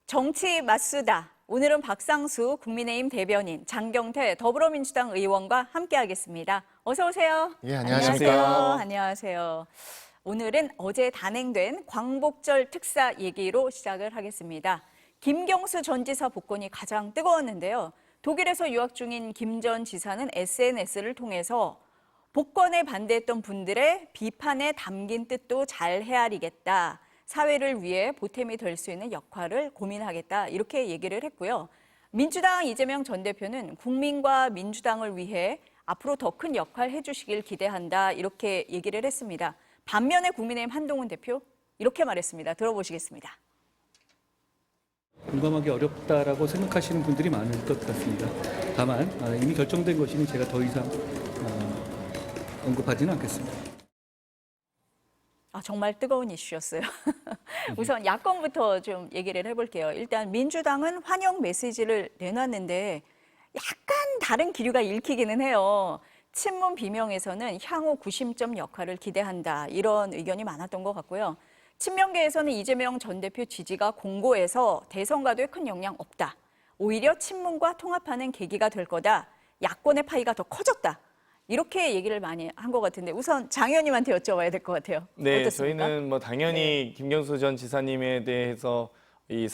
정치 맞수다. 오늘은 박상수 국민의힘 대변인, 장경태 더불어민주당 의원과 함께하겠습니다. 어서 오세요. 예, 안녕하십니까. 안녕하세요. 오늘은 어제 단행된 광복절 특사 얘기로 시작을 하겠습니다. 김경수 전 지사 복권이 가장 뜨거웠는데요. 독일에서 유학 중인 김 전 지사는 SNS를 통해서 복권에 반대했던 분들의 비판에 담긴 뜻도 잘 헤아리겠다. 사회를 위해 보탬이 될 수 있는 역할을 고민하겠다. 이렇게 얘기를 했고요. 민주당 이재명 전 대표는 국민과 민주당을 위해 앞으로 더 큰 역할 해주시길 기대한다. 이렇게 얘기를 했습니다. 반면에 국민의힘 한동훈 대표 이렇게 말했습니다. 들어보시겠습니다. 공감하기 어렵다라고 생각하시는 분들이 많을 것 같습니다. 다만 이미 결정된 것이니 제가 더 이상 언급하지는 않겠습니다. 정말 뜨거운 이슈였어요. 우선 야권부터 좀 얘기를 해볼게요. 일단 민주당은 환영 메시지를 내놨는데 약간 다른 기류가 읽히기는 해요. 친문 비명에서는 향후 구심점 역할을 기대한다. 이런 의견이 많았던 것 같고요. 친명계에서는 이재명 전 대표 지지가 공고해서 대선과도 큰 영향 없다. 오히려 친문과 통합하는 계기가 될 거다. 야권의 파이가 더 커졌다. 이렇게 얘기를 많이 한 것 같은데 우선 장 의원님한테 여쭤봐야 될 것 같아요. 네, 어떻습니까? 저희는 당연히 김경수 전 지사님에 대해서 이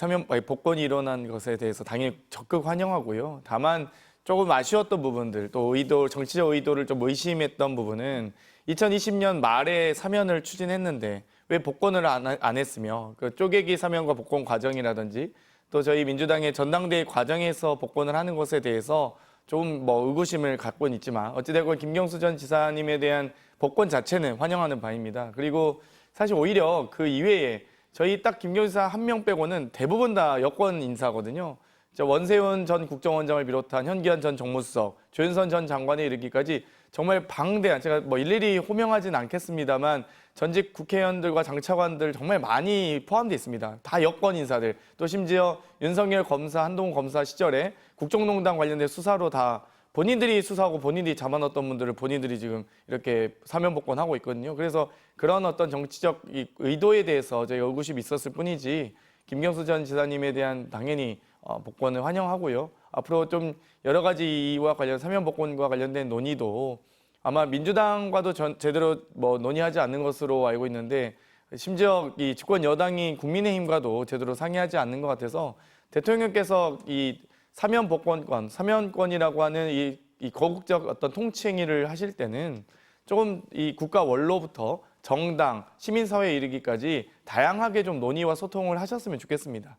복권이 일어난 것에 대해서 당연히 적극 환영하고요. 다만 조금 아쉬웠던 부분들, 또 정치적 의도를 좀 의심했던 부분은 2020년 말에 사면을 추진했는데 왜 복권을 안 했으며 그 쪼개기 사면과 복권 과정이라든지 또 저희 민주당의 전당대회 과정에서 복권을 하는 것에 대해서 좀 의구심을 갖고는 있지만 어찌되건 김경수 전 지사님에 대한 복권 자체는 환영하는 바입니다. 그리고 사실 오히려 그 이외에 저희 딱 김경수 지사 한 명 빼고는 대부분 다 여권 인사거든요. 원세훈 전 국정원장을 비롯한 현기현 전 정무수석, 조윤선 전 장관에 이르기까지 정말 방대한, 제가 일일이 호명하진 않겠습니다만 전직 국회의원들과 장차관들 정말 많이 포함되어 있습니다. 다 여권 인사들, 또 심지어 윤석열 검사, 한동훈 검사 시절에 국정농단 관련된 수사로 다 본인들이 수사하고 본인들이 잡아넣었던 분들을 본인들이 지금 이렇게 사면복권하고 있거든요. 그래서 그런 어떤 정치적 의도에 대해서 저희가 의구심이 있었을 뿐이지 김경수 전 지사님에 대한 당연히 복권을 환영하고요. 앞으로 좀 여러 가지 이와 관련 사면복권과 관련된 논의도 아마 민주당과도 제대로 논의하지 않는 것으로 알고 있는데 심지어 이 집권 여당인 국민의힘과도 제대로 상의하지 않는 것 같아서 대통령께서 이 사면권이라고 하는 이 거국적 어떤 통치 행위를 하실 때는 조금 이 국가 원로부터 정당, 시민사회에 이르기까지 다양하게 좀 논의와 소통을 하셨으면 좋겠습니다.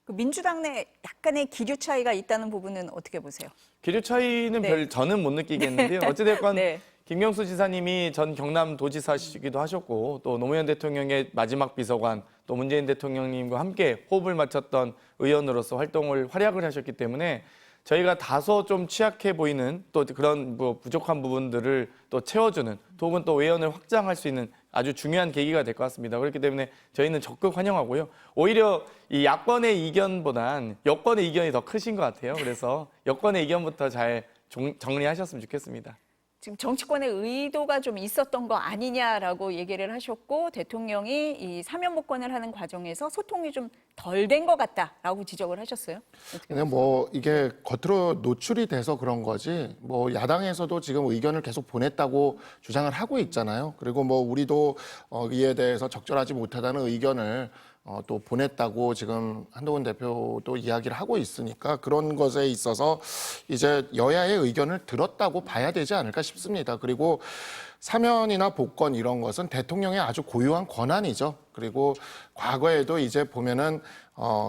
그 민주당 내 약간의 기류 차이가 있다는 부분은 어떻게 보세요? 기류 차이는 네. 저는 못 느끼겠는데요. 어찌됐건 네. 김경수 지사님이 전 경남도지사시기도 하셨고 또 노무현 대통령의 마지막 비서관 또 문재인 대통령님과 함께 호흡을 맞췄던 의원으로서 활약을 하셨기 때문에 저희가 다소 좀 취약해 보이는 또 그런 부족한 부분들을 또 채워주는 혹은 또 외연을 확장할 수 있는 아주 중요한 계기가 될 것 같습니다. 그렇기 때문에 저희는 적극 환영하고요. 오히려 이 야권의 이견보단 여권의 이견이 더 크신 것 같아요. 그래서 여권의 이견부터 잘 정리하셨으면 좋겠습니다. 지금 정치권의 의도가 좀 있었던 거 아니냐라고 얘기를 하셨고 대통령이 이 사면복권을 하는 과정에서 소통이 좀 덜 된 것 같다라고 지적을 하셨어요. 그냥 이게 겉으로 노출이 돼서 그런 거지 야당에서도 지금 의견을 계속 보냈다고 주장을 하고 있잖아요. 그리고 우리도 이에 대해서 적절하지 못하다는 의견을 또 보냈다고 지금 한동훈 대표도 이야기를 하고 있으니까 그런 것에 있어서 이제 여야의 의견을 들었다고 봐야 되지 않을까 싶습니다. 그리고 사면이나 복권 이런 것은 대통령의 아주 고유한 권한이죠. 그리고 과거에도 이제 보면은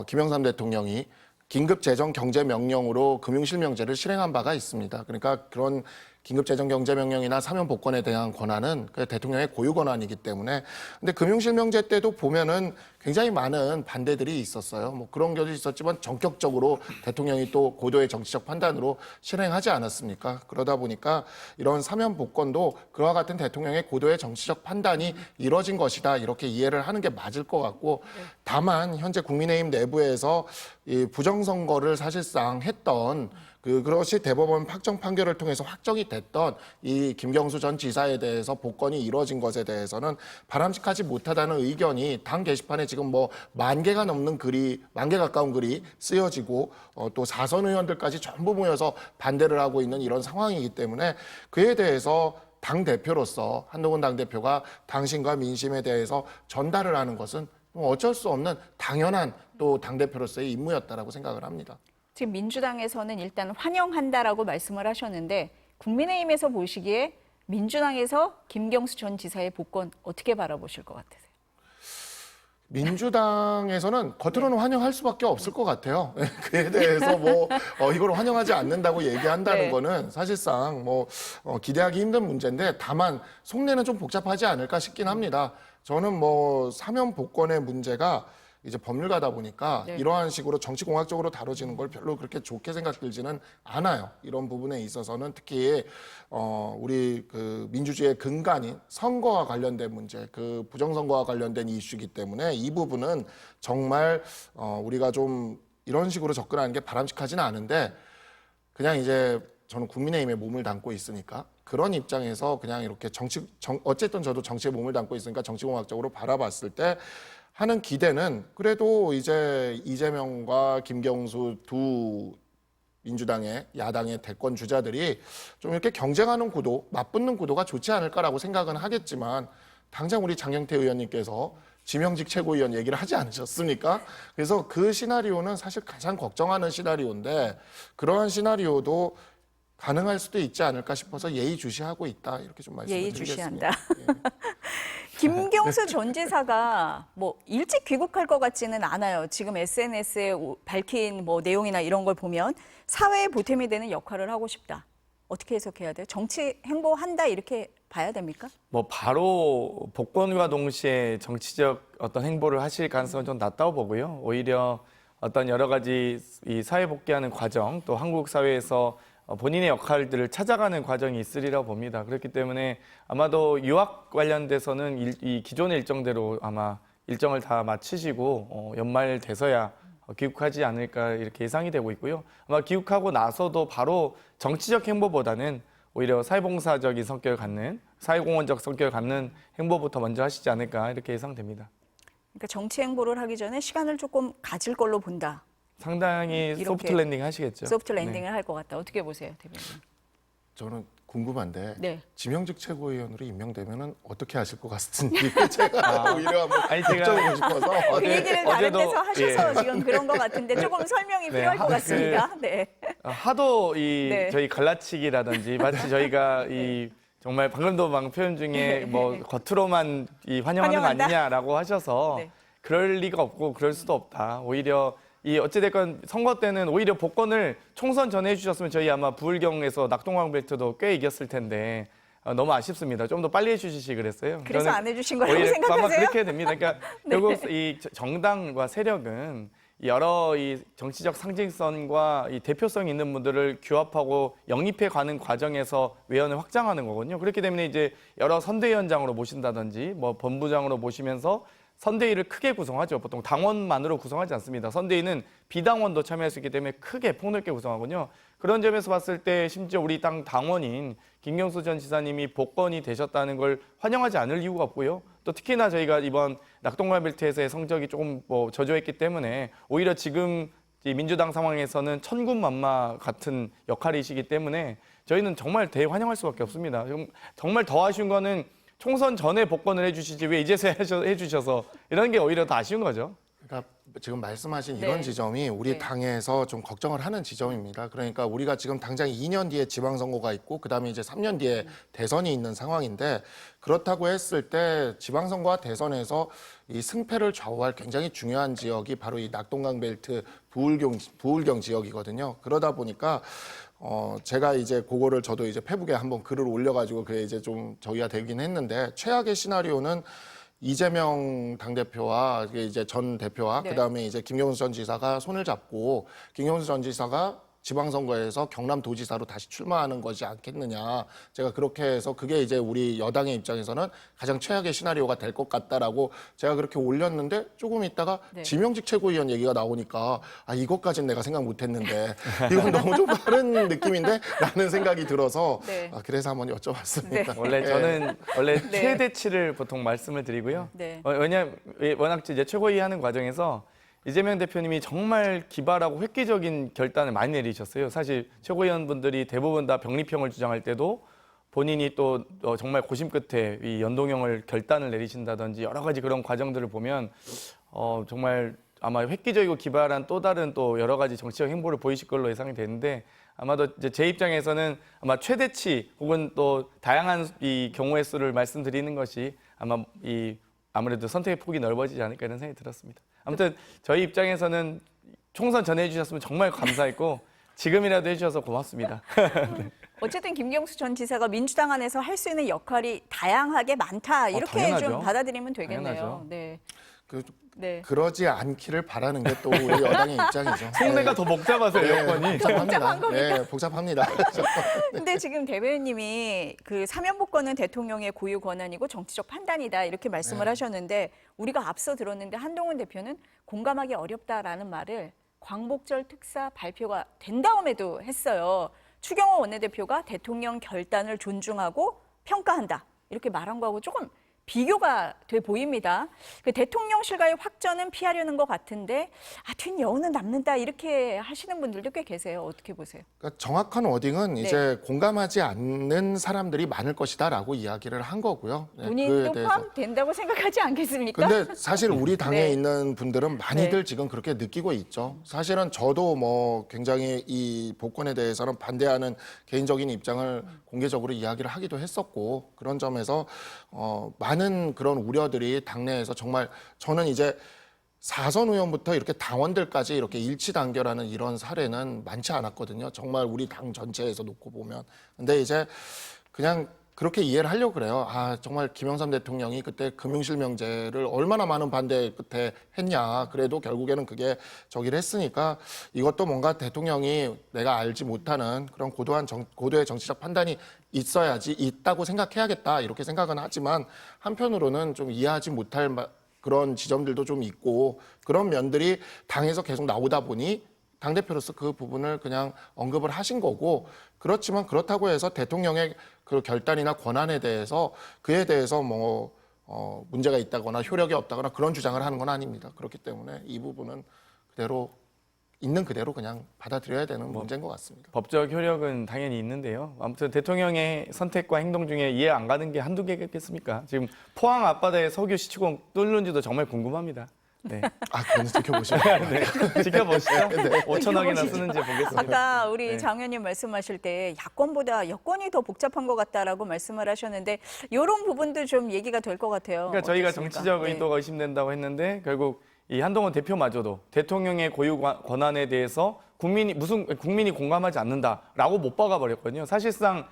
김영삼 대통령이 긴급재정경제명령으로 금융실명제를 실행한 바가 있습니다. 그러니까 그런 긴급재정경제명령이나 사면복권에 대한 권한은 대통령의 고유 권한이기 때문에 근데 금융실명제 때도 보면은 굉장히 많은 반대들이 있었어요. 그런 것도 있었지만 전격적으로 대통령이 또 고도의 정치적 판단으로 실행하지 않았습니까? 그러다 보니까 이런 사면복권도 그와 같은 대통령의 고도의 정치적 판단이 이뤄진 것이다 이렇게 이해를 하는 게 맞을 것 같고 다만 현재 국민의힘 내부에서 이 부정선거를 사실상 했던 그것이 대법원 확정 판결을 통해서 확정이 됐던 이 김경수 전 지사에 대해서 복권이 이루어진 것에 대해서는 바람직하지 못하다는 의견이 당 게시판에 지금 지금 뭐 10,000개가 넘는 글이 10,000개 가까운 글이 쓰여지고 또 사선 의원들까지 전부 모여서 반대를 하고 있는 이런 상황이기 때문에 그에 대해서 당 대표로서 한동훈 당 대표가 당신과 민심에 대해서 전달을 하는 것은 어쩔 수 없는 당연한 또 당 대표로서의 임무였다라고 생각을 합니다. 지금 민주당에서는 일단 환영한다라고 말씀을 하셨는데 국민의힘에서 보시기에 민주당에서 김경수 전 지사의 복권 어떻게 바라보실 것 같으세요? 민주당에서는 겉으로는 환영할 수밖에 없을 것 같아요. 그에 대해서 뭐 이걸 환영하지 않는다고 얘기한다는 네. 거는 사실상 뭐 기대하기 힘든 문제인데 다만 속내는 좀 복잡하지 않을까 싶긴 합니다. 저는 뭐 사면 복권의 문제가 이제 법률가다 보니까 네. 이러한 식으로 정치공학적으로 다뤄지는 걸 별로 그렇게 좋게 생각들지는 않아요. 이런 부분에 있어서는 특히 우리 그 민주주의의 근간인 선거와 관련된 문제, 그 부정선거와 관련된 이슈이기 때문에 이 부분은 정말 우리가 좀 이런 식으로 접근하는 게 바람직하지는 않은데 그냥 이제 저는 국민의힘에 몸을 담고 있으니까 그런 입장에서 그냥 이렇게 어쨌든 저도 정치에 몸을 담고 있으니까 정치공학적으로 바라봤을 때 하는 기대는 그래도 이제 이재명과 김경수 두 민주당의 야당의 대권 주자들이 좀 이렇게 경쟁하는 구도, 맞붙는 구도가 좋지 않을까라고 생각은 하겠지만 당장 우리 장경태 의원님께서 지명직 최고위원 얘기를 하지 않으셨습니까? 그래서 그 시나리오는 사실 가장 걱정하는 시나리오인데 그러한 시나리오도 가능할 수도 있지 않을까 싶어서 예의주시하고 있다 이렇게 좀 말씀드리겠습니다. 예의주시한다. 김경수 전 지사가 뭐 일찍 귀국할 것 같지는 않아요. 지금 SNS에 밝힌 뭐 내용이나 이런 걸 보면 사회에 보탬이 되는 역할을 하고 싶다. 어떻게 해석해야 돼요? 정치 행보한다 이렇게 봐야 됩니까? 뭐 바로 복권과 동시에 정치적 어떤 행보를 하실 가능성은 좀 낮다고 보고요. 오히려 어떤 여러 가지 이 사회 복귀하는 과정, 또 한국 사회에서 본인의 역할들을 찾아가는 과정이 있으리라고 봅니다. 그렇기 때문에 아마도 유학 관련돼서는 이 기존의 일정대로 아마 일정을 다 마치시고 연말 돼서야 귀국하지 않을까 이렇게 예상이 되고 있고요. 아마 귀국하고 나서도 바로 정치적 행보보다는 오히려 사회봉사적인 성격을 갖는 사회공헌적 성격을 갖는 행보부터 먼저 하시지 않을까 이렇게 예상됩니다. 그러니까 정치 행보를 하기 전에 시간을 조금 가질 걸로 본다. 상당히 이렇게 소프트 랜딩 하시겠죠. 소프트 네. 랜딩을 할 것 같다. 어떻게 보세요, 대변인? 저는 궁금한데 네. 지명직 최고위원으로 임명되면은 어떻게 하실 것 같은지 제가 오히려 한번 아니, 제가 여쭤보고 싶어서 그 얘기를 다른 어제도- 데서 하셔서 예. 지금 그런 것 같은데 조금 설명이 네, 필요할 것 그- 같습니다. 네. 하도 네. 저희 갈라치기라든지 마치 저희가 정말 방금도 막 표현 중에 뭐 겉으로만 환영하는 거 환영한다? 아니냐라고 하셔서 네. 그럴 리가 없고 그럴 수도 없다. 오히려 어찌됐건 선거 때는 오히려 복권을 총선 전에 해주셨으면 저희 아마 부울경에서 낙동강 벨트도 꽤 이겼을 텐데 너무 아쉽습니다. 좀 더 빨리 해주시지 그랬어요. 그래서 저는 안 해주신 거라고 오히려 아마 생각하세요? 그렇게 됩니다. 그러니까 결국 이 정당과 세력은 여러 이 정치적 상징성과 이 대표성 있는 분들을 규합하고 영입해 가는 과정에서 외연을 확장하는 거거든요. 그렇기 때문에 이제 여러 선대위원장으로 모신다든지 뭐 본부장으로 모시면서 선대위를 크게 구성하죠. 보통 당원만으로 구성하지 않습니다. 선대위는 비당원도 참여할 수 있기 때문에 크게 폭넓게 구성하거든요. 그런 점에서 봤을 때 심지어 우리 당 당원인 김경수 전 지사님이 복권이 되셨다는 걸 환영하지 않을 이유가 없고요. 또 특히나 저희가 이번 낙동강 벨트에서의 성적이 조금 저조했기 때문에 오히려 지금 이 민주당 상황에서는 천군만마 같은 역할이시기 때문에 저희는 정말 대환영할 수밖에 없습니다. 정말 더 아쉬운 거는 총선 전에 복권을 해주시지 왜 이제서야 해주셔서 이런 게 오히려 더 아쉬운 거죠. 그러니까 지금 말씀하신 네. 이런 지점이 우리 네. 당에서 좀 걱정을 하는 지점입니다. 그러니까 우리가 지금 당장 2년 뒤에 지방선거가 있고 그다음에 이제 3년 뒤에 대선이 있는 상황인데 그렇다고 했을 때 지방선거와 대선에서 이 승패를 좌우할 굉장히 중요한 지역이 바로 이 낙동강 벨트 부울경 지역이거든요. 그러다 보니까 제가 이제 그거를 저도 이제 페북에 한번 글을 올려가지고 그게 이제 좀 저희가 되긴 했는데 최악의 시나리오는 이재명 당대표와 이제 전 대표와 네. 그다음에 이제 김경수 전 지사가 손을 잡고 김경수 전 지사가 지방선거에서 경남도지사로 다시 출마하는 것이 않겠느냐. 제가 그렇게 해서 그게 이제 우리 여당의 입장에서는 가장 최악의 시나리오가 될 것 같다라고 제가 그렇게 올렸는데 조금 있다가 네. 지명직 최고위원 얘기가 나오니까 아 이것까지는 내가 생각 못했는데 이건 너무 좀 다른 느낌인데 라는 생각이 들어서 네. 그래서 한번 여쭤봤습니다. 원래 저는 원래 네. 최대치를 보통 말씀을 드리고요. 네. 왜냐하면 워낙 이제 최고위 하는 과정에서 이재명 대표님이 정말 기발하고 획기적인 결단을 많이 내리셨어요. 사실 최고위원분들이 대부분 다 병립형을 주장할 때도 본인이 또 정말 고심 끝에 이 연동형을 결단을 내리신다든지 여러 가지 그런 과정들을 보면 정말 아마 획기적이고 기발한 또 다른 또 여러 가지 정치적 행보를 보이실 걸로 예상이 되는데 아마도 이제 제 입장에서는 아마 최대치 혹은 또 다양한 이 경우의 수를 말씀드리는 것이 아마 아무래도 선택의 폭이 넓어지지 않을까 이런 생각이 들었습니다. 아무튼 저희 입장에서는 총선 전에 해주셨으면 정말 감사했고 지금이라도 해주셔서 고맙습니다. 어쨌든 김경수 전 지사가 민주당 안에서 할 수 있는 역할이 다양하게 많다 이렇게 당연하죠. 좀 받아들이면 되겠네요. 당연하죠. 네. 그, 네. 그러지 않기를 바라는 게 또 우리 여당의 입장이죠. 속내가 더 복잡하세요, 여건이. 복잡합니다. 네, 복잡합니다. 근데 지금 대변인님이 그 사면 복권은 대통령의 고유 권한이고 정치적 판단이다 이렇게 말씀을 하셨는데 우리가 앞서 들었는데 한동훈 대표는 공감하기 어렵다라는 말을 광복절 특사 발표가 된 다음에도 했어요. 추경호 원내대표가 대통령 결단을 존중하고 평가한다 이렇게 말한 거하고 조금 비교가 돼 보입니다. 그 대통령실과의 확전은 피하려는 것 같은데 뒷여운은 남는다 이렇게 하시는 분들도 꽤 계세요. 어떻게 보세요? 그러니까 정확한 워딩은 이제 공감하지 않는 사람들이 많을 것이다라고 이야기를 한 거고요. 네, 본인도 포함된다고 생각하지 않겠습니까? 근데 사실 우리 당에 네. 있는 분들은 많이들 네. 지금 그렇게 느끼고 있죠. 사실은 저도 뭐 굉장히 이 복권에 대해서는 반대하는 개인적인 입장을 공개적으로 이야기를 하기도 했었고 그런 점에서 많은 그런 우려들이 당내에서 정말 저는 이제 4선 의원부터 이렇게 당원들까지 이렇게 일치단결하는 이런 사례는 많지 않았거든요. 정말 우리 당 전체에서 놓고 보면. 근데 이제 그냥 그렇게 이해를 하려고 그래요. 정말 김영삼 대통령이 그때 금융실명제를 얼마나 많은 반대 끝에 했냐. 그래도 결국에는 그게 저기를 했으니까 이것도 뭔가 대통령이 내가 알지 못하는 그런 고도의 정치적 판단이 있다고 생각해야겠다. 이렇게 생각은 하지만 한편으로는 좀 이해하지 못할 그런 지점들도 좀 있고 그런 면들이 당에서 계속 나오다 보니 당대표로서 그 부분을 그냥 언급을 하신 거고 그렇지만 그렇다고 해서 대통령의 그 결단이나 권한에 대해서 그에 대해서 문제가 있다거나 효력이 없다거나 그런 주장을 하는 건 아닙니다. 그렇기 때문에 이 부분은 그대로 있는 그대로 그냥 받아들여야 되는 문제인 것 같습니다. 법적 효력은 당연히 있는데요. 아무튼 대통령의 선택과 행동 중에 이해 안 가는 게 한두 개겠습니까? 지금 포항 앞바다에 석유 시추공 뚫는지도 정말 궁금합니다. 네. 그건 지켜보시죠. 네. 지켜보시죠. 5천억이나 쓰는지 보겠습니다. 아까 우리 네. 장 의원님 말씀하실 때 야권보다 여권이 더 복잡한 것 같다라고 말씀을 하셨는데 이런 부분도 좀 얘기가 될 것 같아요. 그러니까 저희가 어떻습니까? 정치적 네. 의도가 의심된다고 했는데 결국 이 한동훈 대표마저도 대통령의 고유 권한에 대해서 국민이 공감하지 않는다라고 못 박아 버렸거든요. 사실상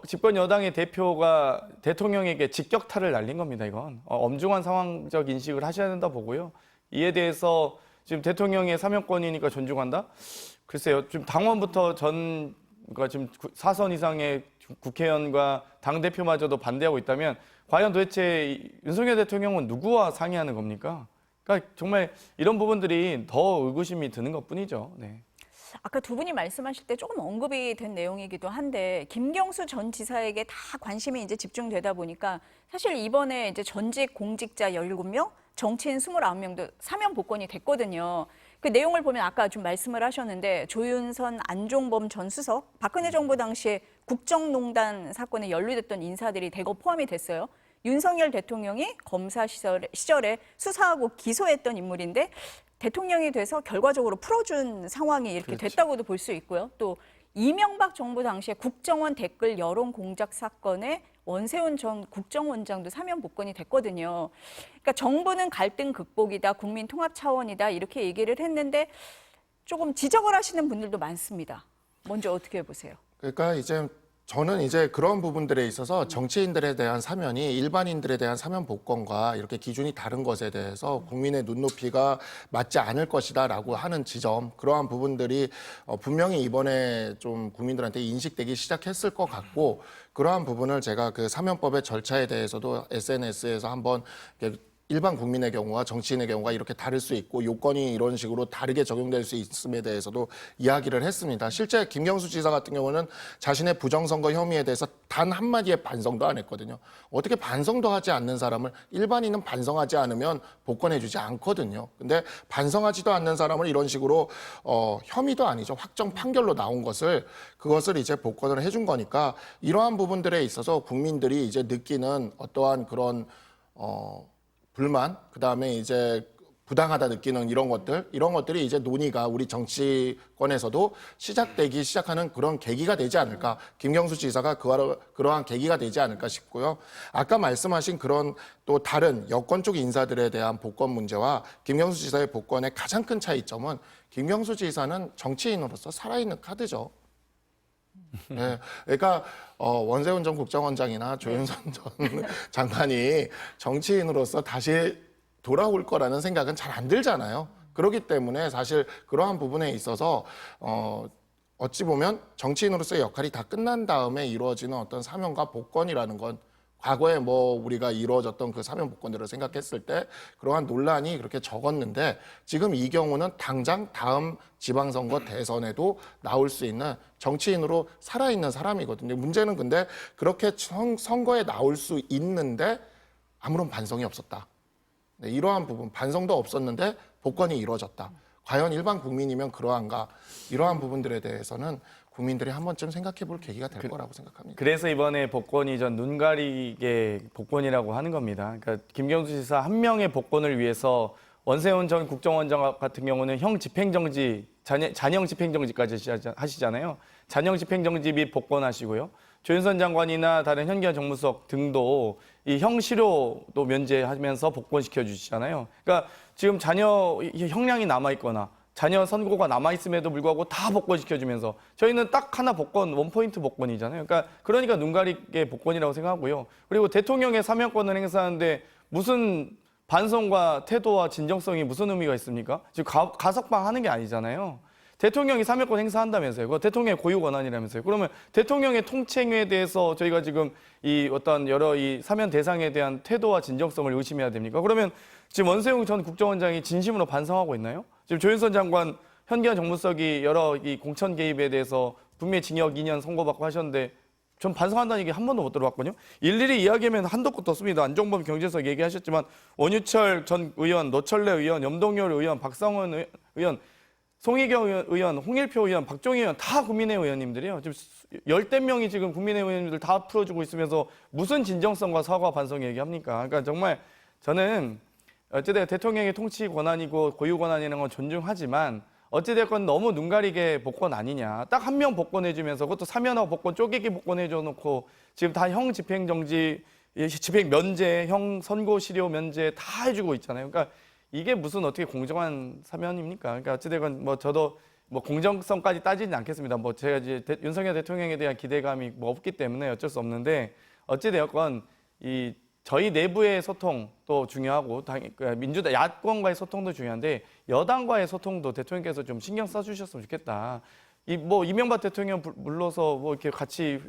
집권 여당의 대표가 대통령에게 직격탄을 날린 겁니다. 이건 엄중한 상황적 인식을 하셔야 된다 보고요. 이에 대해서 지금 대통령의 사면권이니까 존중한다? 글쎄요. 지금 당원부터 그러니까 지금 4선 이상의 국회의원과 당 대표마저도 반대하고 있다면 과연 도대체 윤석열 대통령은 누구와 상의하는 겁니까? 그러니까 정말 이런 부분들이 더 의구심이 드는 것뿐이죠. 네. 아까 두 분이 말씀하실 때 조금 언급이 된 내용이기도 한데 김경수 전 지사에게 다 관심이 이제 집중되다 보니까 사실 이번에 이제 전직 공직자 17명, 정치인 29명도 사면 복권이 됐거든요. 그 내용을 보면 아까 좀 말씀을 하셨는데 조윤선, 안종범 전 수석, 박근혜 정부 당시에 국정농단 사건에 연루됐던 인사들이 대거 포함이 됐어요. 윤석열 대통령이 검사 시절에 수사하고 기소했던 인물인데 대통령이 돼서 결과적으로 풀어준 상황이 이렇게 됐다고도 볼 수 있고요. 또 이명박 정부 당시에 국정원 댓글 여론 공작 사건에 원세훈 전 국정원장도 사면 복권이 됐거든요. 그러니까 정부는 갈등 극복이다, 국민 통합 차원이다 이렇게 얘기를 했는데 조금 지적을 하시는 분들도 많습니다. 먼저 어떻게 보세요? 그러니까 이제 저는 이제 그런 부분들에 있어서 정치인들에 대한 사면이 일반인들에 대한 사면 복권과 이렇게 기준이 다른 것에 대해서 국민의 눈높이가 맞지 않을 것이다라고 하는 지점, 그러한 부분들이 분명히 이번에 좀 국민들한테 인식되기 시작했을 것 같고, 그러한 부분을 제가 그 사면법의 절차에 대해서도 SNS에서 한번 일반 국민의 경우와 정치인의 경우가 이렇게 다를 수 있고 요건이 이런 식으로 다르게 적용될 수 있음에 대해서도 이야기를 했습니다. 실제 김경수 지사 같은 경우는 자신의 부정선거 혐의에 대해서 단 한마디의 반성도 안 했거든요. 어떻게 반성도 하지 않는 사람을, 일반인은 반성하지 않으면 복권해주지 않거든요. 근데 반성하지도 않는 사람을 이런 식으로 혐의도 아니죠. 확정 판결로 나온 그것을 이제 복권을 해준 거니까, 이러한 부분들에 있어서 국민들이 이제 느끼는 어떠한 그런 불만, 그다음에 이제 부당하다 느끼는 이런 것들이 이제 논의가 우리 정치권에서도 시작하는 그런 계기가 되지 않을까. 김경수 지사가 그러한 계기가 되지 않을까 싶고요. 아까 말씀하신 그런 또 다른 여권 쪽 인사들에 대한 복권 문제와 김경수 지사의 복권의 가장 큰 차이점은, 김경수 지사는 정치인으로서 살아있는 카드죠. 네, 그러니까 원세훈 전 국정원장이나 조윤선 전 장관이 정치인으로서 다시 돌아올 거라는 생각은 잘 안 들잖아요. 그렇기 때문에 사실 그러한 부분에 있어서 어찌 보면 정치인으로서의 역할이 다 끝난 다음에 이루어지는 어떤 사면과 복권이라는 건, 과거에 우리가 이루어졌던 그 사면 복권들을 생각했을 때 그러한 논란이 그렇게 적었는데, 지금 이 경우는 당장 다음 지방선거 대선에도 나올 수 있는 정치인으로 살아있는 사람이거든요. 문제는 근데 그렇게 선거에 나올 수 있는데 아무런 반성이 없었다. 네, 이러한 부분, 반성도 없었는데 복권이 이루어졌다. 과연 일반 국민이면 그러한가? 이러한 부분들에 대해서는 국민들이 한 번쯤 생각해 볼 계기가 될 거라고 생각합니다. 그래서 이번에 복권이 전 눈 가리게 복권이라고 하는 겁니다. 그러니까 김경수 지사 한 명의 복권을 위해서 원세훈 전 국정원장 같은 경우는 형 집행정지, 잔형 집행정지까지 하시잖아요. 잔형 집행정지 및 복권하시고요. 조윤선 장관이나 다른 현기현 정무수석 등도 이 형실효도 면제하면서 복권시켜 주시잖아요. 그러니까 지금 자녀 형량이 남아있거나 자녀 선고가 남아있음에도 불구하고 다 복권시켜주면서 저희는 딱 하나 복권, 원포인트 복권이잖아요. 그러니까 눈 가리게 복권이라고 생각하고요. 그리고 대통령의 사면권을 행사하는데 무슨 반성과 태도와 진정성이 무슨 의미가 있습니까? 지금 가석방 하는 게 아니잖아요. 대통령이 사면권 행사한다면서요. 그거 대통령의 고유 권한이라면서요. 그러면 대통령의 통치행위에 대해서 저희가 지금 이 어떤 여러 이 사면 대상에 대한 태도와 진정성을 의심해야 됩니까? 그러면 지금 원세훈 전 국정원장이 진심으로 반성하고 있나요? 지금 조윤선 장관, 현기현 정무수석이 여러 이 공천 개입에 대해서 분명히 징역 2년 선고받고 하셨는데 전 반성한다는 얘기 한 번도 못 들어봤거든요. 일일이 이야기하면 한도 끝도 없습니다. 안종범 경제수석 얘기하셨지만 원유철 전 의원, 노철래 의원, 염동열 의원, 박성원 의원, 송희경 의원, 홍일표 의원, 박종희 의원 다 국민의힘 의원님들이에요. 지금 10대 명이 지금 국민의힘 의원님들 다 풀어주고 있으면서 무슨 진정성과 사과 반성 얘기합니까? 그러니까 정말 저는 어찌됐건 대통령의 통치 권한이고 고유 권한이라는 건 존중하지만 어찌됐건 너무 눈 가리게 복권 아니냐. 딱 한 명 복권해주면서 그것도 사면하고 복권 쪼개기 복권해줘 놓고 지금 다 형 집행정지, 집행 면제, 형 선고실효 면제 다 해주고 있잖아요. 그러니까 이게 무슨 어떻게 공정한 사면입니까? 그러니까 어찌됐건 저도 공정성까지 따지진 않겠습니다. 제가 이제 윤석열 대통령에 대한 기대감이 없기 때문에 어쩔 수 없는데 어찌되었건 이 저희 내부의 소통도 중요하고 민주당 야권과의 소통도 중요한데 여당과의 소통도 대통령께서 좀 신경 써주셨으면 좋겠다. 이명박 대통령 불러서 이렇게 같이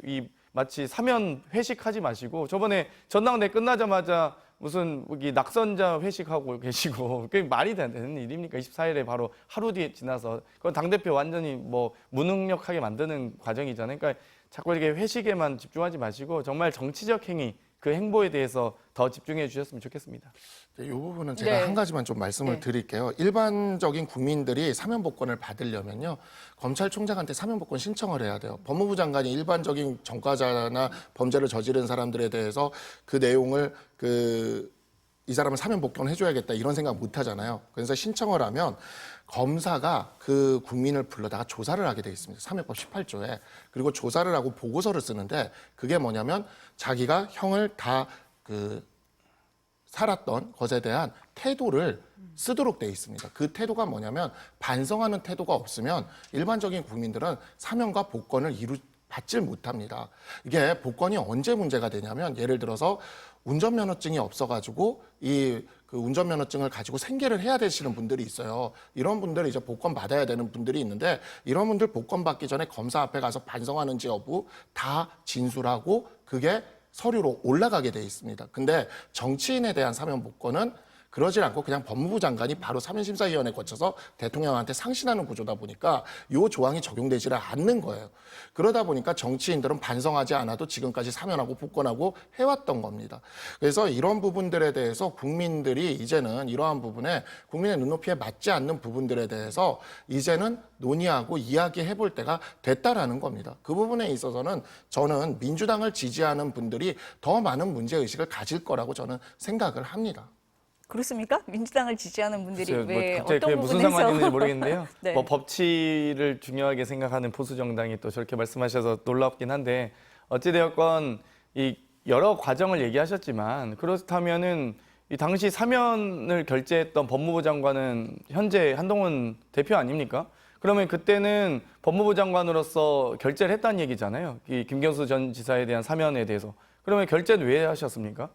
마치 사면 회식하지 마시고 저번에 전당대 끝나자마자 무슨 낙선자 회식하고 계시고 그게 말이 되는 일입니까? 24일에 바로 하루 뒤에 지나서 그건 당대표 완전히 무능력하게 만드는 과정이잖아요. 그러니까 자꾸 이렇게 회식에만 집중하지 마시고 정말 정치적 행위 그 행보에 대해서 더 집중해 주셨으면 좋겠습니다. 이 부분은 제가 한 가지만 좀 말씀을 드릴게요. 일반적인 국민들이 사면복권을 받으려면요. 검찰총장한테 사면복권 신청을 해야 돼요. 법무부 장관이 일반적인 전과자나 범죄를 저지른 사람들에 대해서 그 내용을 이 사람을 사면복권 해줘야겠다 이런 생각 못 하잖아요. 그래서 신청을 하면 검사가 그 국민을 불러다가 조사를 하게 돼 있습니다. 사면법 18조에. 그리고 조사를 하고 보고서를 쓰는데 그게 뭐냐면 자기가 형을 다 살았던 것에 대한 태도를 쓰도록 돼 있습니다. 그 태도가 뭐냐면 반성하는 태도가 없으면 일반적인 국민들은 사면과 복권을 받질 못합니다. 이게 복권이 언제 문제가 되냐면 예를 들어서 운전면허증이 없어가지고 그 운전면허증을 가지고 생계를 해야 되시는 분들이 있어요. 이런 분들 이제 복권 받아야 되는 분들이 있는데 이런 분들 복권 받기 전에 검사 앞에 가서 반성하는지 여부 다 진술하고 그게 서류로 올라가게 돼 있습니다. 근데 정치인에 대한 사면 복권은 그러질 않고 그냥 법무부 장관이 바로 사면심사위원회 거쳐서 대통령한테 상신하는 구조다 보니까 이 조항이 적용되지를 않는 거예요. 그러다 보니까 정치인들은 반성하지 않아도 지금까지 사면하고 복권하고 해왔던 겁니다. 그래서 이런 부분들에 대해서 국민들이 이제는 이러한 부분에 국민의 눈높이에 맞지 않는 부분들에 대해서 이제는 논의하고 이야기해 볼 때가 됐다라는 겁니다. 그 부분에 있어서는 저는 민주당을 지지하는 분들이 더 많은 문제의식을 가질 거라고 저는 생각을 합니다. 그렇습니까? 민주당을 지지하는 분들이 글쎄요, 왜 갑자기 그게 어떤 무슨 부분에서 상관인지 모르겠는데요. 네. 뭐 법치를 중요하게 생각하는 보수 정당이 또 저렇게 말씀하셔서 놀랍긴 한데 어찌되었건 이 여러 과정을 얘기하셨지만 그렇다면은 이 당시 사면을 결재했던 법무부 장관은 현재 한동훈 대표 아닙니까? 그러면 그때는 법무부 장관으로서 결재를 했다는 얘기잖아요. 이 김경수 전 지사에 대한 사면에 대해서. 그러면 결재는 왜 하셨습니까?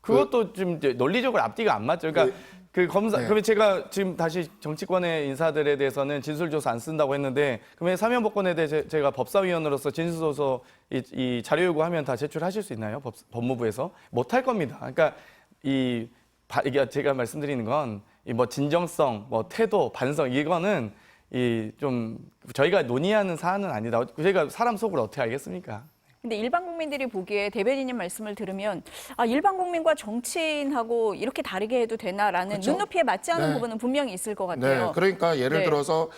그것도 좀 이제 논리적으로 앞뒤가 안 맞죠. 그러니까 그 검사, 네. 그러면 제가 지금 다시 정치권의 인사들에 대해서는 진술조사 안 쓴다고 했는데, 그러면 사면복권에 대해 제가 법사위원으로서 진술조서 이 자료 요구하면 다 제출하실 수 있나요? 법무부에서? 못할 겁니다. 그러니까 이게 제가 말씀드리는 건 이 뭐 진정성, 뭐 태도, 반성 이거는 이 좀 저희가 논의하는 사안은 아니다. 저희가 사람 속을 어떻게 알겠습니까? 근데 일반 국민들이 보기에 대변인님 말씀을 들으면 일반 국민과 정치인하고 이렇게 다르게 해도 되나라는 그렇죠? 눈높이에 맞지 않은 네. 부분은 분명히 있을 것 같아요. 네, 그러니까 예를 네. 들어서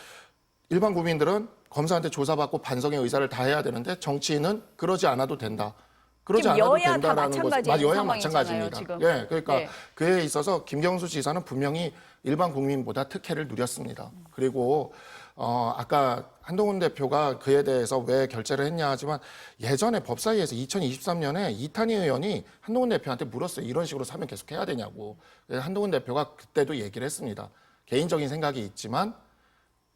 일반 국민들은 검사한테 조사받고 반성의 의사를 다해야 되는데 정치인은 그러지 않아도 된다. 그러지 지금 않아도 여야 다 된다라는 것은 마찬가지인 여야 상황이잖아요, 마찬가지입니다. 지금. 예, 그러니까 네. 그에 있어서 김경수 지사는 분명히 일반 국민보다 특혜를 누렸습니다. 그리고 아까 한동훈 대표가 그에 대해서 왜 결재를 했냐 하지만 예전에 법사위에서 2023년에 이탄희 의원이 한동훈 대표한테 물었어요. 이런 식으로 사면 계속 해야 되냐고. 그래서 한동훈 대표가 그때도 얘기를 했습니다. 개인적인 생각이 있지만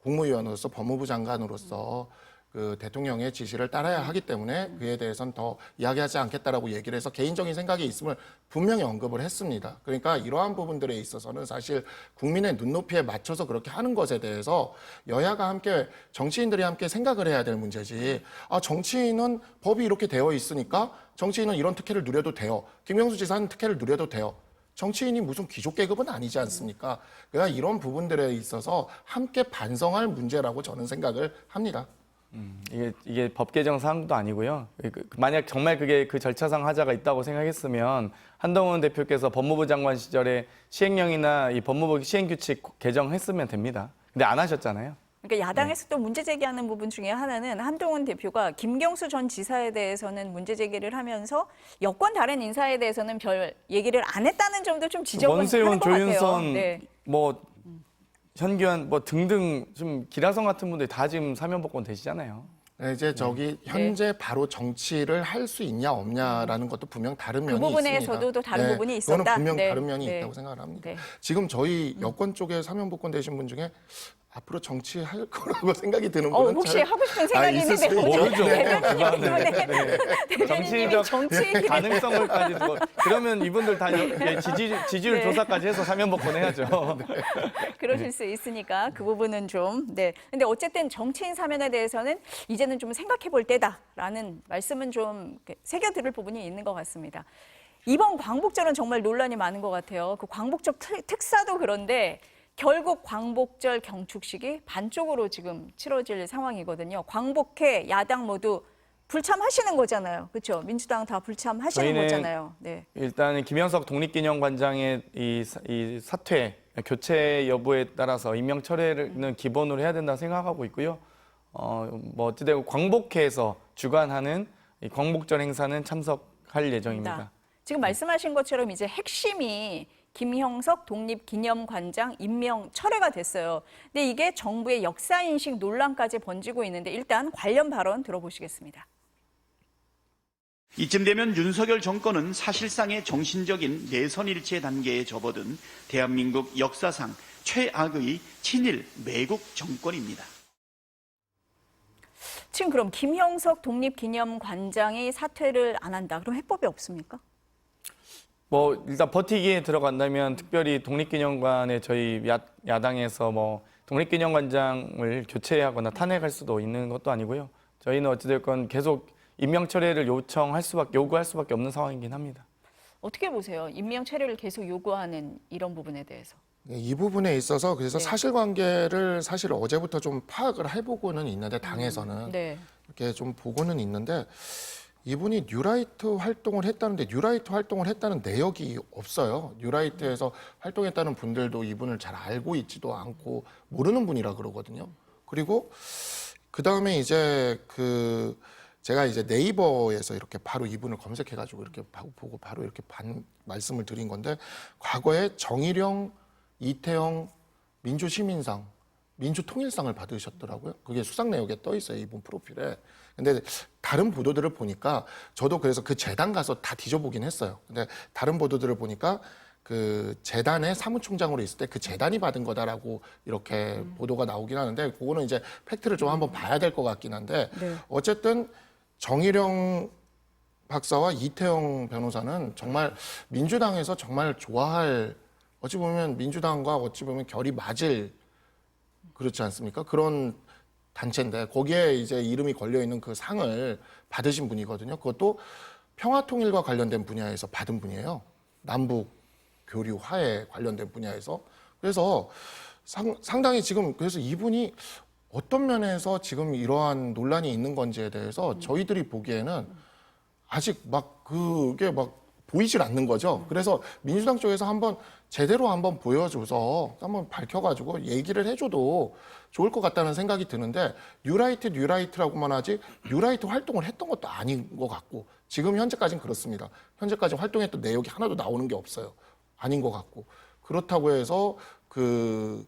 국무위원으로서 법무부 장관으로서 그 대통령의 지시를 따라야 하기 때문에 그에 대해서는 더 이야기하지 않겠다라고 얘기를 해서 개인적인 생각이 있음을 분명히 언급을 했습니다. 그러니까 이러한 부분들에 있어서는 사실 국민의 눈높이에 맞춰서 그렇게 하는 것에 대해서 여야가 함께 정치인들이 함께 생각을 해야 될 문제지. 정치인은 법이 이렇게 되어 있으니까 정치인은 이런 특혜를 누려도 돼요. 김경수 지사는 특혜를 누려도 돼요. 정치인이 무슨 귀족 계급은 아니지 않습니까? 그러니까 이런 부분들에 있어서 함께 반성할 문제라고 저는 생각을 합니다. 이게 법 개정 사항도 아니고요. 만약 정말 그게 그 절차상 하자가 있다고 생각했으면 한동훈 대표께서 법무부 장관 시절에 시행령이나 이 법무부 시행규칙 개정했으면 됩니다. 근데 안 하셨잖아요. 그러니까 야당에서 또 문제 제기하는 부분 중에 하나는 한동훈 대표가 김경수 전 지사에 대해서는 문제 제기를 하면서 여권 다른 인사에 대해서는 별 얘기를 안 했다는 점도 좀 지적을 하는 원세훈, 것 같아요. 조윤선, 네. 뭐 현규환 뭐 등등 좀 기라성 같은 분들 다 지금 사면복권 되시잖아요. 네, 이제 저기 현재 바로 정치를 할 수 있냐 없냐라는 것도 분명 다른 면이 부분에서도 있습니다. 또 다른 부분이 있었다? 그거는 분명 네. 다른 면이 네. 있다고 생각을 합니다. 네. 지금 저희 여권 쪽에 사면복권 되신 분 중에 앞으로 정치할 거라고 생각이 드는 분은 혹시 잘 하고 싶은 생각이 있을 수 있는데 있죠. 모르죠. 대변인님 때문에 대변인님이 정치적 정치 가능성을까지 두고 그러면 이분들 다 지지율 네. 조사까지 해서 사면복권 해야죠. 그러실 수 있으니까 그 부분은 좀 네. 근데 어쨌든 정치인 사면에 대해서는 이제는 좀 생각해 볼 때다라는 말씀은 좀 새겨 들을 부분이 있는 것 같습니다. 이번 광복절은 정말 논란이 많은 것 같아요. 그 광복절 특사도 그런데 결국 광복절 경축식이 반쪽으로 지금 치러질 상황이거든요. 광복회 야당 모두 불참하시는 거잖아요. 그렇죠? 민주당 다 불참하시는 저희는 거잖아요. 네. 일단 김현석 독립기념관장의 이 사퇴 교체 여부에 따라서 임명 철회는 기본으로 해야 된다 생각하고 있고요. 뭐 어찌되고 광복회에서 주관하는 이 광복절 행사는 참석할 예정입니다. 지금 말씀하신 것처럼 이제 핵심이 김형석 독립기념관장 임명 철회가 됐어요. 근데 이게 정부의 역사인식 논란까지 번지고 있는데 일단 관련 발언 들어보시겠습니다. 이쯤 되면 윤석열 정권은 사실상의 정신적인 내선일체 단계에 접어든 대한민국 역사상 최악의 친일 매국 정권입니다. 지금 그럼 김형석 독립기념관장이 사퇴를 안 한다. 그럼 해법이 없습니까? 뭐 일단 버티기에 들어간다면 특별히 독립기념관에 저희 야당에서 뭐 독립기념관장을 교체하거나 탄핵할 수도 있는 것도 아니고요. 저희는 어찌됐건 계속 임명 철회를 요구할 수밖에 없는 상황이긴 합니다. 어떻게 보세요? 임명 철회를 계속 요구하는 이런 부분에 대해서. 이 부분에 있어서 그래서 네. 사실관계를 사실 어제부터 좀 파악을 해보고는 있는데 당에서는 네. 이렇게 좀 보고는 있는데 이분이 뉴라이트 활동을 했다는데 뉴라이트 활동을 했다는 내역이 없어요. 뉴라이트에서 활동했다는 분들도 이분을 잘 알고 있지도 않고 모르는 분이라 그러거든요. 그리고 그 다음에 이제 제가 이제 네이버에서 이렇게 바로 이분을 검색해가지고 이렇게 보고 바로 이렇게 말씀을 드린 건데 과거에 정일영, 이태영 민주시민상, 민주통일상을 받으셨더라고요. 그게 수상 내역에 떠 있어요, 이분 프로필에. 근데 다른 보도들을 보니까 저도 그래서 그 재단 가서 다 뒤져보긴 했어요. 근데 다른 보도들을 보니까 그 재단의 사무총장으로 있을 때 그 재단이 받은 거다라고 이렇게 보도가 나오긴 하는데 그거는 이제 팩트를 좀 한번 봐야 될 것 같긴 한데 네. 어쨌든 정일영 박사와 이태영 변호사는 정말 민주당에서 정말 좋아할 어찌 보면 민주당과 어찌 보면 결이 맞을 그렇지 않습니까? 그런 단체인데 거기에 이제 이름이 걸려 있는 그 상을 받으신 분이거든요. 그것도 평화통일과 관련된 분야에서 받은 분이에요. 남북 교류 화해 관련된 분야에서. 그래서 상당히 지금 그래서 이분이 어떤 면에서 지금 이러한 논란이 있는 건지에 대해서 저희들이 보기에는 아직 막 그게 막 보이질 않는 거죠. 그래서 민주당 쪽에서 제대로 한번 보여줘서 한번 밝혀가지고 얘기를 해줘도 좋을 것 같다는 생각이 드는데 뉴라이트라고만 하지 뉴라이트 활동을 했던 것도 아닌 것 같고 지금 현재까지는 그렇습니다. 현재까지 활동했던 내역이 하나도 나오는 게 없어요. 아닌 것 같고 그렇다고 해서 그러면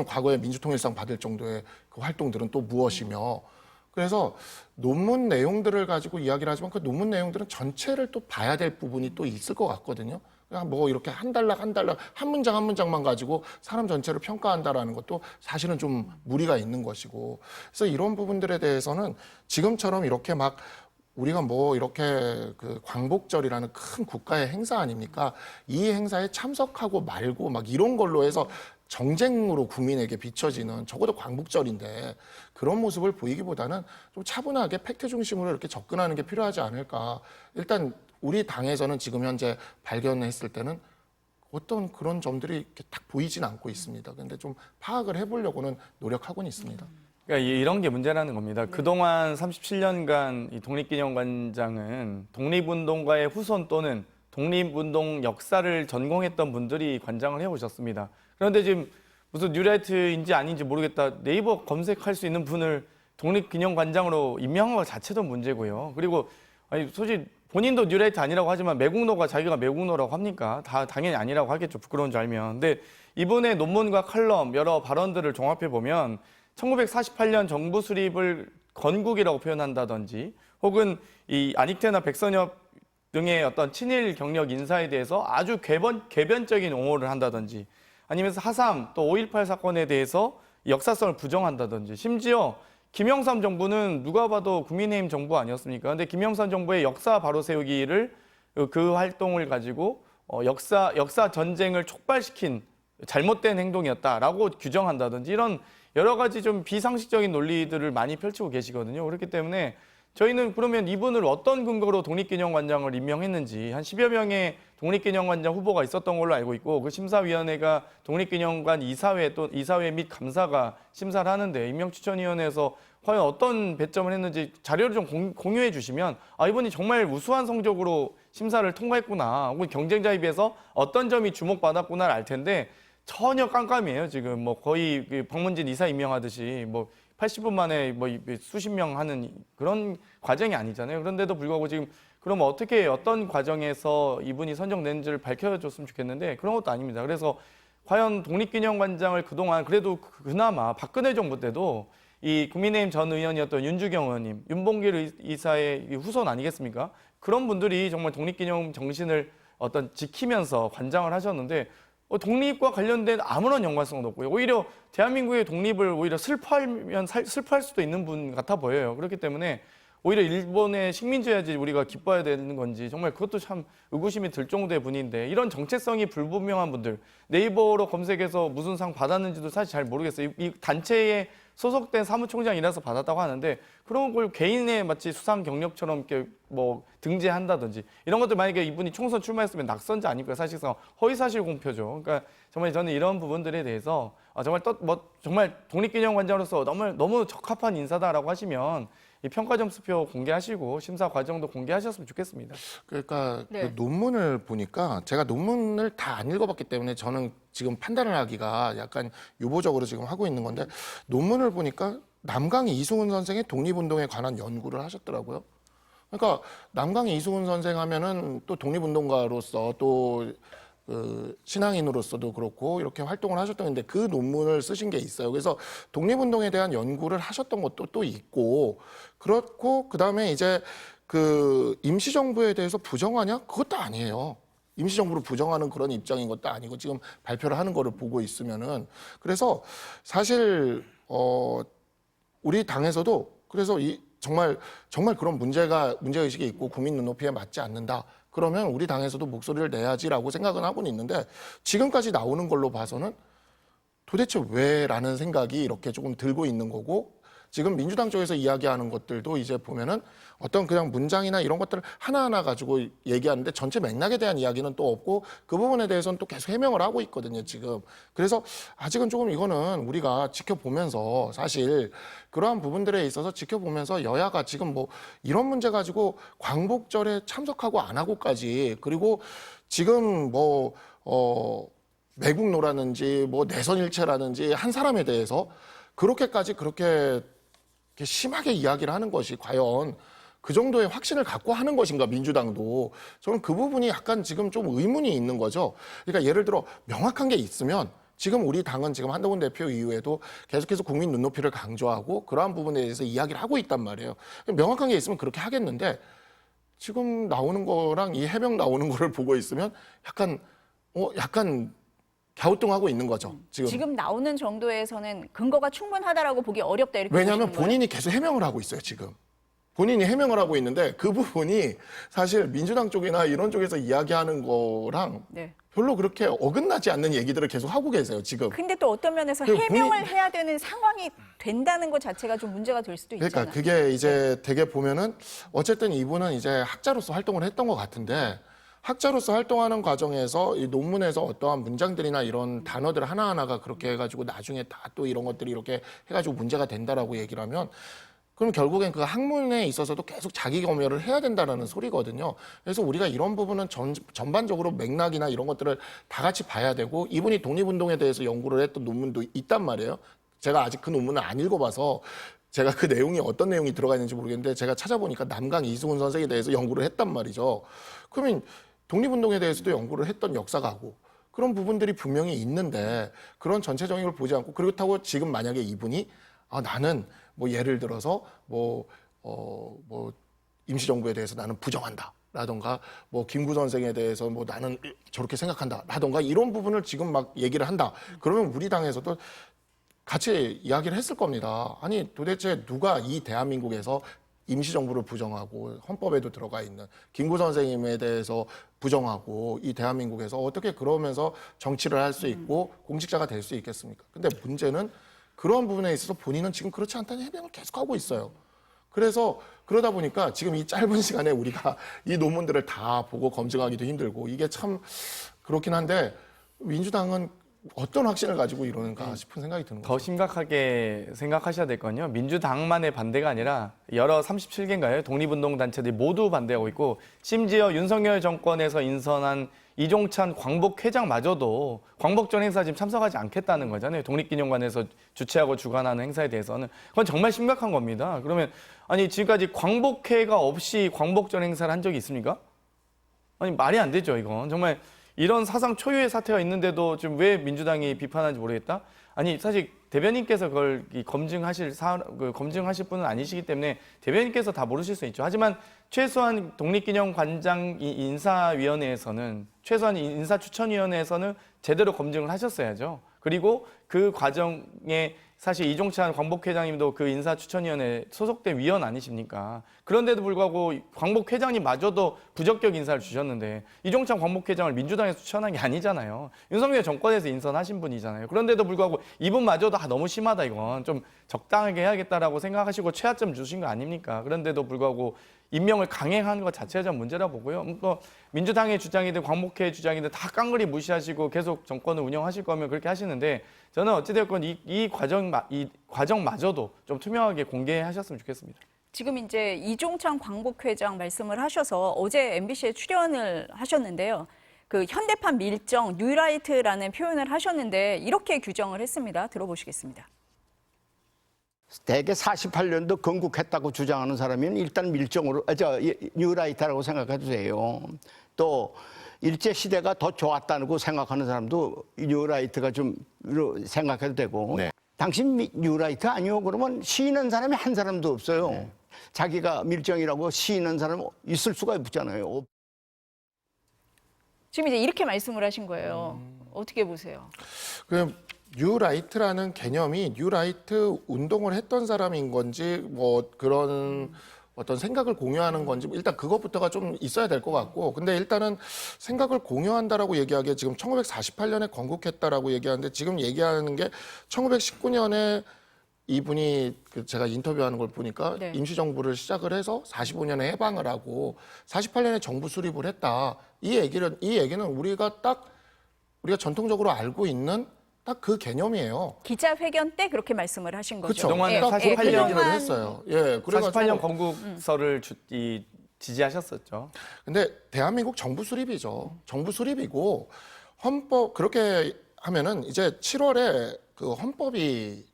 과거에 민주통일상 받을 정도의 그 활동들은 또 무엇이며 그래서 논문 내용들을 가지고 이야기를 하지만 그 논문 내용들은 전체를 또 봐야 될 부분이 또 있을 것 같거든요. 그냥 뭐 이렇게 한 단락 한 문장 한 문장만 가지고 사람 전체를 평가한다라는 것도 사실은 좀 무리가 있는 것이고 그래서 이런 부분들에 대해서는 지금처럼 이렇게 막 우리가 뭐 이렇게 그 광복절이라는 큰 국가의 행사 아닙니까? 이 행사에 참석하고 말고 막 이런 걸로 해서 정쟁으로 국민에게 비춰지는 적어도 광복절인데 그런 모습을 보이기보다는 좀 차분하게 팩트 중심으로 이렇게 접근하는 게 필요하지 않을까. 일단 우리 당에서는 지금 현재 발견했을 때는 어떤 그런 점들이 이렇게 딱 보이진 않고 있습니다. 근데 좀 파악을 해보려고는 노력하고는 있습니다. 그러니까 이런 게 문제라는 겁니다. 그동안 37년간 이 독립기념관장은 독립운동가의 후손 또는 독립운동 역사를 전공했던 분들이 관장을 해오셨습니다. 그런데 지금 무슨 뉴라이트인지 아닌지 모르겠다. 네이버 검색할 수 있는 분을 독립기념관장으로 임명한 것 자체도 문제고요. 그리고 아니 솔직히 본인도 뉴라이트 아니라고 하지만 매국노가 자기가 매국노라고 합니까? 다 당연히 아니라고 하겠죠. 부끄러운 줄 알면. 근데 이분의 논문과 칼럼, 여러 발언들을 종합해 보면 1948년 정부 수립을 건국이라고 표현한다든지 혹은 이 안익태나 백선엽 등의 어떤 친일 경력 인사에 대해서 아주 궤변적인 옹호를 한다든지 아니면 하삼 또 5.18 사건에 대해서 역사성을 부정한다든지 심지어 김영삼 정부는 누가 봐도 국민의힘 정부 아니었습니까? 근데 김영삼 정부의 역사 바로 세우기를 그 활동을 가지고 역사 전쟁을 촉발시킨 잘못된 행동이었다라고 규정한다든지 이런 여러 가지 좀 비상식적인 논리들을 많이 펼치고 계시거든요. 그렇기 때문에 저희는 그러면 이분을 어떤 근거로 독립기념관장을 임명했는지 한 10여 명의 독립기념관장 후보가 있었던 걸로 알고 있고 그 심사위원회가 독립기념관 이사회 및 감사가 심사를 하는데 임명추천위원회에서 과연 어떤 배점을 했는지 자료를 좀 공유해 주시면 아 이분이 정말 우수한 성적으로 심사를 통과했구나 혹은 경쟁자에 비해서 어떤 점이 주목받았구나를 알 텐데 전혀 깜깜이에요. 지금 뭐 거의 박문진 이사 임명하듯이 뭐 80분 만에 뭐 수십 명 하는 그런 과정이 아니잖아요. 그런데도 불구하고 지금 그럼 어떻게 어떤 과정에서 이분이 선정된지를 밝혀줬으면 좋겠는데 그런 것도 아닙니다. 그래서 과연 독립기념관장을 그동안 그래도 그나마 박근혜 정부 때도 이 국민의힘 전 의원이었던 윤주경 의원님, 윤봉길 이사의 후손 아니겠습니까? 그런 분들이 정말 독립기념 정신을 어떤 지키면서 관장을 하셨는데 독립과 관련된 아무런 연관성도 없고요. 오히려 대한민국의 독립을 오히려 슬퍼할 수도 있는 분 같아 보여요. 그렇기 때문에 오히려 일본의 식민지야지 우리가 기뻐해야 되는 건지 정말 그것도 참 의구심이 들 정도의 분인데 이런 정체성이 불분명한 분들 네이버로 검색해서 무슨 상 받았는지도 사실 잘 모르겠어요. 이 단체에 소속된 사무총장이라서 받았다고 하는데 그런 걸 개인의 마치 수상 경력처럼 이렇게 뭐 등재한다든지 이런 것들 만약에 이분이 총선 출마했으면 낙선자 아닙니까? 사실상 허위사실 공표죠. 그러니까 정말 저는 이런 부분들에 대해서 정말 정말 독립기념관장으로서 너무 적합한 인사다라고 하시면 이 평가점수표 공개하시고 심사 과정도 공개하셨으면 좋겠습니다. 그러니까 네. 그 논문을 보니까 제가 논문을 다 안 읽어봤기 때문에 저는 지금 판단을 하기가 약간 유보적으로 지금 하고 있는 건데 논문을 보니까 남강 이승훈 선생의 독립운동에 관한 연구를 하셨더라고요. 그러니까 남강 이승훈 선생 하면은 또 독립운동가로서 또 그 신앙인으로서도 그렇고 이렇게 활동을 하셨던 건데 그 논문을 쓰신 게 있어요. 그래서 독립운동에 대한 연구를 하셨던 것도 또 있고 그렇고 그다음에 이제 그 임시정부에 대해서 부정하냐? 그것도 아니에요. 임시정부를 부정하는 그런 입장인 것도 아니고 지금 발표를 하는 거를 보고 있으면은 그래서 사실 우리 당에서도 그래서 이 정말 그런 문제의식이 있고 국민 눈높이에 맞지 않는다. 그러면 우리 당에서도 목소리를 내야지라고 생각은 하고는 있는데 지금까지 나오는 걸로 봐서는 도대체 왜라는 생각이 이렇게 조금 들고 있는 거고 지금 민주당 쪽에서 이야기하는 것들도 이제 보면은 어떤 그냥 문장이나 이런 것들을 하나하나 가지고 얘기하는데 전체 맥락에 대한 이야기는 또 없고 그 부분에 대해서는 또 계속 해명을 하고 있거든요, 지금. 그래서 아직은 조금 이거는 우리가 지켜보면서 사실 그러한 부분들에 있어서 지켜보면서 여야가 지금 뭐 이런 문제 가지고 광복절에 참석하고 안 하고까지 그리고 지금 매국노라든지 뭐 내선일체라든지 한 사람에 대해서 그렇게 심하게 이야기를 하는 것이 과연 그 정도의 확신을 갖고 하는 것인가 민주당도 저는 그 부분이 약간 지금 좀 의문이 있는 거죠. 그러니까 예를 들어 명확한 게 있으면 지금 우리 당은 지금 한동훈 대표 이후에도 계속해서 국민 눈높이를 강조하고 그러한 부분에 대해서 이야기를 하고 있단 말이에요. 명확한 게 있으면 그렇게 하겠는데 지금 나오는 거랑 이 해명 나오는 거를 보고 있으면 약간 갸우뚱하고 있는 거죠. 지금 나오는 정도에서는 근거가 충분하다라고 보기 어렵다 이렇게 왜냐하면 보시는 거예요? 본인이 계속 해명을 하고 있어요, 지금. 본인이 해명을 하고 있는데 그 부분이 사실 민주당 쪽이나 이런 쪽에서 이야기하는 거랑 네. 별로 그렇게 어긋나지 않는 얘기들을 계속 하고 계세요, 지금. 근데 또 어떤 면에서 그 해명을 해야 되는 상황이 된다는 것 자체가 좀 문제가 될 수도 있잖아요. 그러니까 그게 이제 되게 보면은 어쨌든 이분은 이제 학자로서 활동을 했던 것 같은데 학자로서 활동하는 과정에서 이 논문에서 어떠한 문장들이나 이런 단어들 하나하나가 그렇게 해가지고 나중에 다 또 이런 것들이 이렇게 해가지고 문제가 된다라고 얘기를 하면 그럼 결국엔 그 학문에 있어서도 계속 자기 검열을 해야 된다는 소리거든요. 그래서 우리가 이런 부분은 전반적으로 맥락이나 이런 것들을 다 같이 봐야 되고 이분이 독립운동에 대해서 연구를 했던 논문도 있단 말이에요. 제가 아직 그 논문을 안 읽어봐서 제가 그 내용이 어떤 내용이 들어가 있는지 모르겠는데 제가 찾아보니까 남강 이승훈 선생에 대해서 연구를 했단 말이죠. 그러면 독립운동에 대해서도 연구를 했던 역사가고 그런 부분들이 분명히 있는데 그런 전체적인 걸 보지 않고 그렇다고 지금 만약에 이분이 나는 뭐 예를 들어서 임시정부에 대해서 나는 부정한다. 라던가 뭐 김구 선생에 대해서 뭐 나는 저렇게 생각한다. 라던가 이런 부분을 지금 막 얘기를 한다. 그러면 우리 당에서도 같이 이야기를 했을 겁니다. 아니 도대체 누가 이 대한민국에서 임시정부를 부정하고 헌법에도 들어가 있는 김구 선생님에 대해서 부정하고 이 대한민국에서 어떻게 그러면서 정치를 할 수 있고 공직자가 될 수 있겠습니까? 근데 문제는 그런 부분에 있어서 본인은 지금 그렇지 않다는 해명을 계속하고 있어요. 그래서 그러다 보니까 지금 이 짧은 시간에 우리가 이 논문들을 다 보고 검증하기도 힘들고 이게 참 그렇긴 한데 민주당은 어떤 확신을 가지고 이러는가 싶은 생각이 드는 더 거죠. 심각하게 생각하셔야 될 건요. 민주당만의 반대가 아니라 여러 37개인가요? 독립운동 단체들이 모두 반대하고 있고 심지어 윤석열 정권에서 인선한 이종찬 광복회장마저도 광복절 행사 지금 참석하지 않겠다는 거잖아요. 독립기념관에서 주최하고 주관하는 행사에 대해서는. 그건 정말 심각한 겁니다. 그러면 아니 지금까지 광복회가 없이 광복절 행사를 한 적이 있습니까? 아니 말이 안 되죠, 이건. 정말 이런 사상 초유의 사태가 있는데도 지금 왜 민주당이 비판하는지 모르겠다? 아니 사실 대변인께서 그걸 검증하실 분은 아니시기 때문에 대변인께서 다 모르실 수 있죠. 하지만 최소한 독립기념관장 인사위원회에서는 최소한 인사추천위원회에서는 제대로 검증을 하셨어야죠. 그리고 그 과정에 사실 이종찬 광복회장님도 그 인사추천위원회 소속된 위원 아니십니까? 그런데도 불구하고 광복회장님마저도 부적격 인사를 주셨는데 이종찬 광복회장을 민주당에서 추천한 게 아니잖아요. 윤석열 정권에서 인선하신 분이잖아요. 그런데도 불구하고 이분마저도 너무 심하다 이건 좀 적당하게 해야겠다라고 생각하시고 최하점 주신 거 아닙니까? 그런데도 불구하고 임명을 강행하는 것 자체가 좀 문제라고 보고요. 또 민주당의 주장이든 광복회 주장이든 다 깡그리 무시하시고 계속 정권을 운영하실 거면 그렇게 하시는데 저는 어찌됐건 이 과정마저도 좀 투명하게 공개하셨으면 좋겠습니다. 지금 이제 이종찬 광복회장 말씀을 하셔서 어제 MBC에 출연을 하셨는데요. 그 현대판 밀정, 뉴라이트라는 표현을 하셨는데 이렇게 규정을 했습니다. 들어보시겠습니다. 대개 48년도 건국했다고 주장하는 사람은 일단 밀정으로, 뉴라이트라고 생각해도 돼요. 또 일제시대가 더 좋았다고 생각하는 사람도 뉴라이트가 좀 생각해도 되고. 네. 당신 뉴라이트 아니요? 그러면 시인한 사람이 한 사람도 없어요. 자기가 밀정이라고 시인한 사람 있을 수가 없잖아요. 지금 이제 이렇게 말씀을 하신 거예요. 어떻게 보세요? 그 뉴라이트라는 개념이 뉴라이트 운동을 했던 사람인 건지 뭐 그런 어떤 생각을 공유하는 건지 일단 그것부터가 좀 있어야 될 것 같고 근데 일단은 생각을 공유한다라고 얘기하기에 지금 1948년에 건국했다라고 얘기하는데 지금 얘기하는 게 1919년에 이분이 제가 인터뷰하는 걸 보니까 네. 임시정부를 시작을 해서 45년에 해방을 하고 48년에 정부 수립을 했다. 이 얘기는 우리가 전통적으로 알고 있는 딱 그 개념이에요. 기자회견 때 그렇게 말씀을 하신 거죠. 그렇죠. 그동안에 딱 그렇게 48년 얘기를 했어요. 예, 그래가지고 48년 건국서를 지지하셨었죠. 근데 대한민국 정부 수립이죠. 정부 수립이고 헌법 그렇게 하면은 이제 7월에 그 헌법이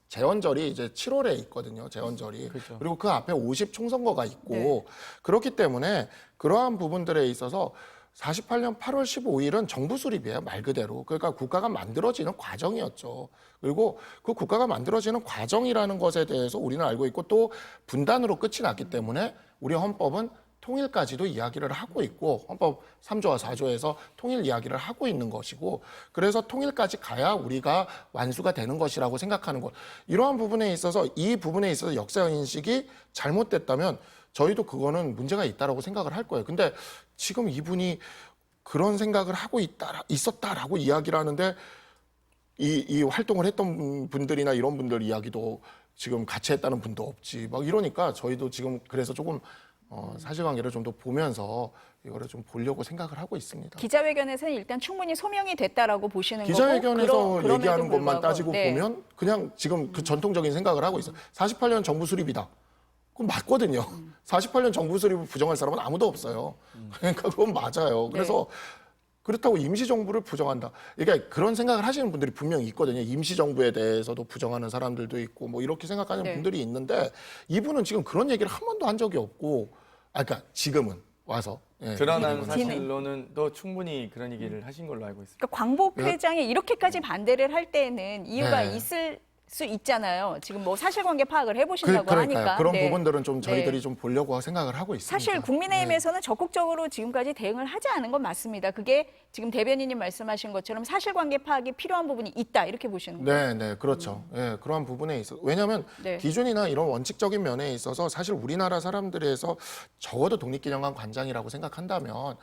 재헌절이 이제 7월에 있거든요. 재헌절이. 그렇죠. 그리고 그 앞에 50 총선거가 있고 네. 그렇기 때문에 그러한 부분들에 있어서 48년 8월 15일은 정부 수립이에요. 말 그대로. 그러니까 국가가 만들어지는 과정이었죠. 그리고 그 국가가 만들어지는 과정이라는 것에 대해서 우리는 알고 있고 또 분단으로 끝이 났기 때문에 우리 헌법은 통일까지도 이야기를 하고 있고 헌법 3조와 4조에서 통일 이야기를 하고 있는 것이고 그래서 통일까지 가야 우리가 완수가 되는 것이라고 생각하는 것. 이러한 부분에 있어서 이 부분에 있어서 역사 인식이 잘못됐다면 저희도 그거는 문제가 있다라고 생각을 할 거예요. 근데 지금 이분이 그런 생각을 하고 있었다라고 이야기를 하는데 이 활동을 했던 분들이나 이런 분들 이야기도 지금 같이 했다는 분도 없지. 막 이러니까 저희도 지금 그래서 조금 사실관계를 좀 더 보면서 이거를 좀 보려고 생각을 하고 있습니다. 기자회견에서는 일단 충분히 소명이 됐다라고 보시는 기자회견에서 거고 그럼에도 얘기하는 것만 불구하고, 따지고 네. 보면 그냥 지금 그 전통적인 생각을 하고 있어요. 48년 정부 수립이다. 그건 맞거든요. 48년 정부 수립을 부정할 사람은 아무도 없어요. 그러니까 그건 맞아요. 그래서 그렇다고 임시정부를 부정한다. 그러니까 그런 생각을 하시는 분들이 분명히 있거든요. 임시정부에 대해서도 부정하는 사람들도 있고 뭐 이렇게 생각하는 네. 분들이 있는데 이분은 지금 그런 얘기를 한 번도 한 적이 없고 그러니까 지금은 와서. 예, 드러난 지금은. 사실로는 또 충분히 그런 얘기를 하신 걸로 알고 있습니다. 그러니까 광복 회장이 이렇게까지 반대를 할 때는 이유가 네. 있을 수 있잖아요. 지금 뭐 사실관계 파악을 해보신다고 그러니까요. 하니까. 그런 네. 부분들은 좀 저희들이 네. 좀 보려고 생각을 하고 있습니다. 사실 국민의힘에서는 적극적으로 지금까지 대응을 하지 않은 건 맞습니다. 그게 지금 대변인님 말씀하신 것처럼 사실관계 파악이 필요한 부분이 있다 이렇게 보시는 거예요. 네, 그렇죠. 예, 그러한 부분에 있어. 왜냐하면 네. 기준이나 이런 원칙적인 면에 있어서 사실 우리나라 사람들에서 적어도 독립기념관 관장이라고 생각한다면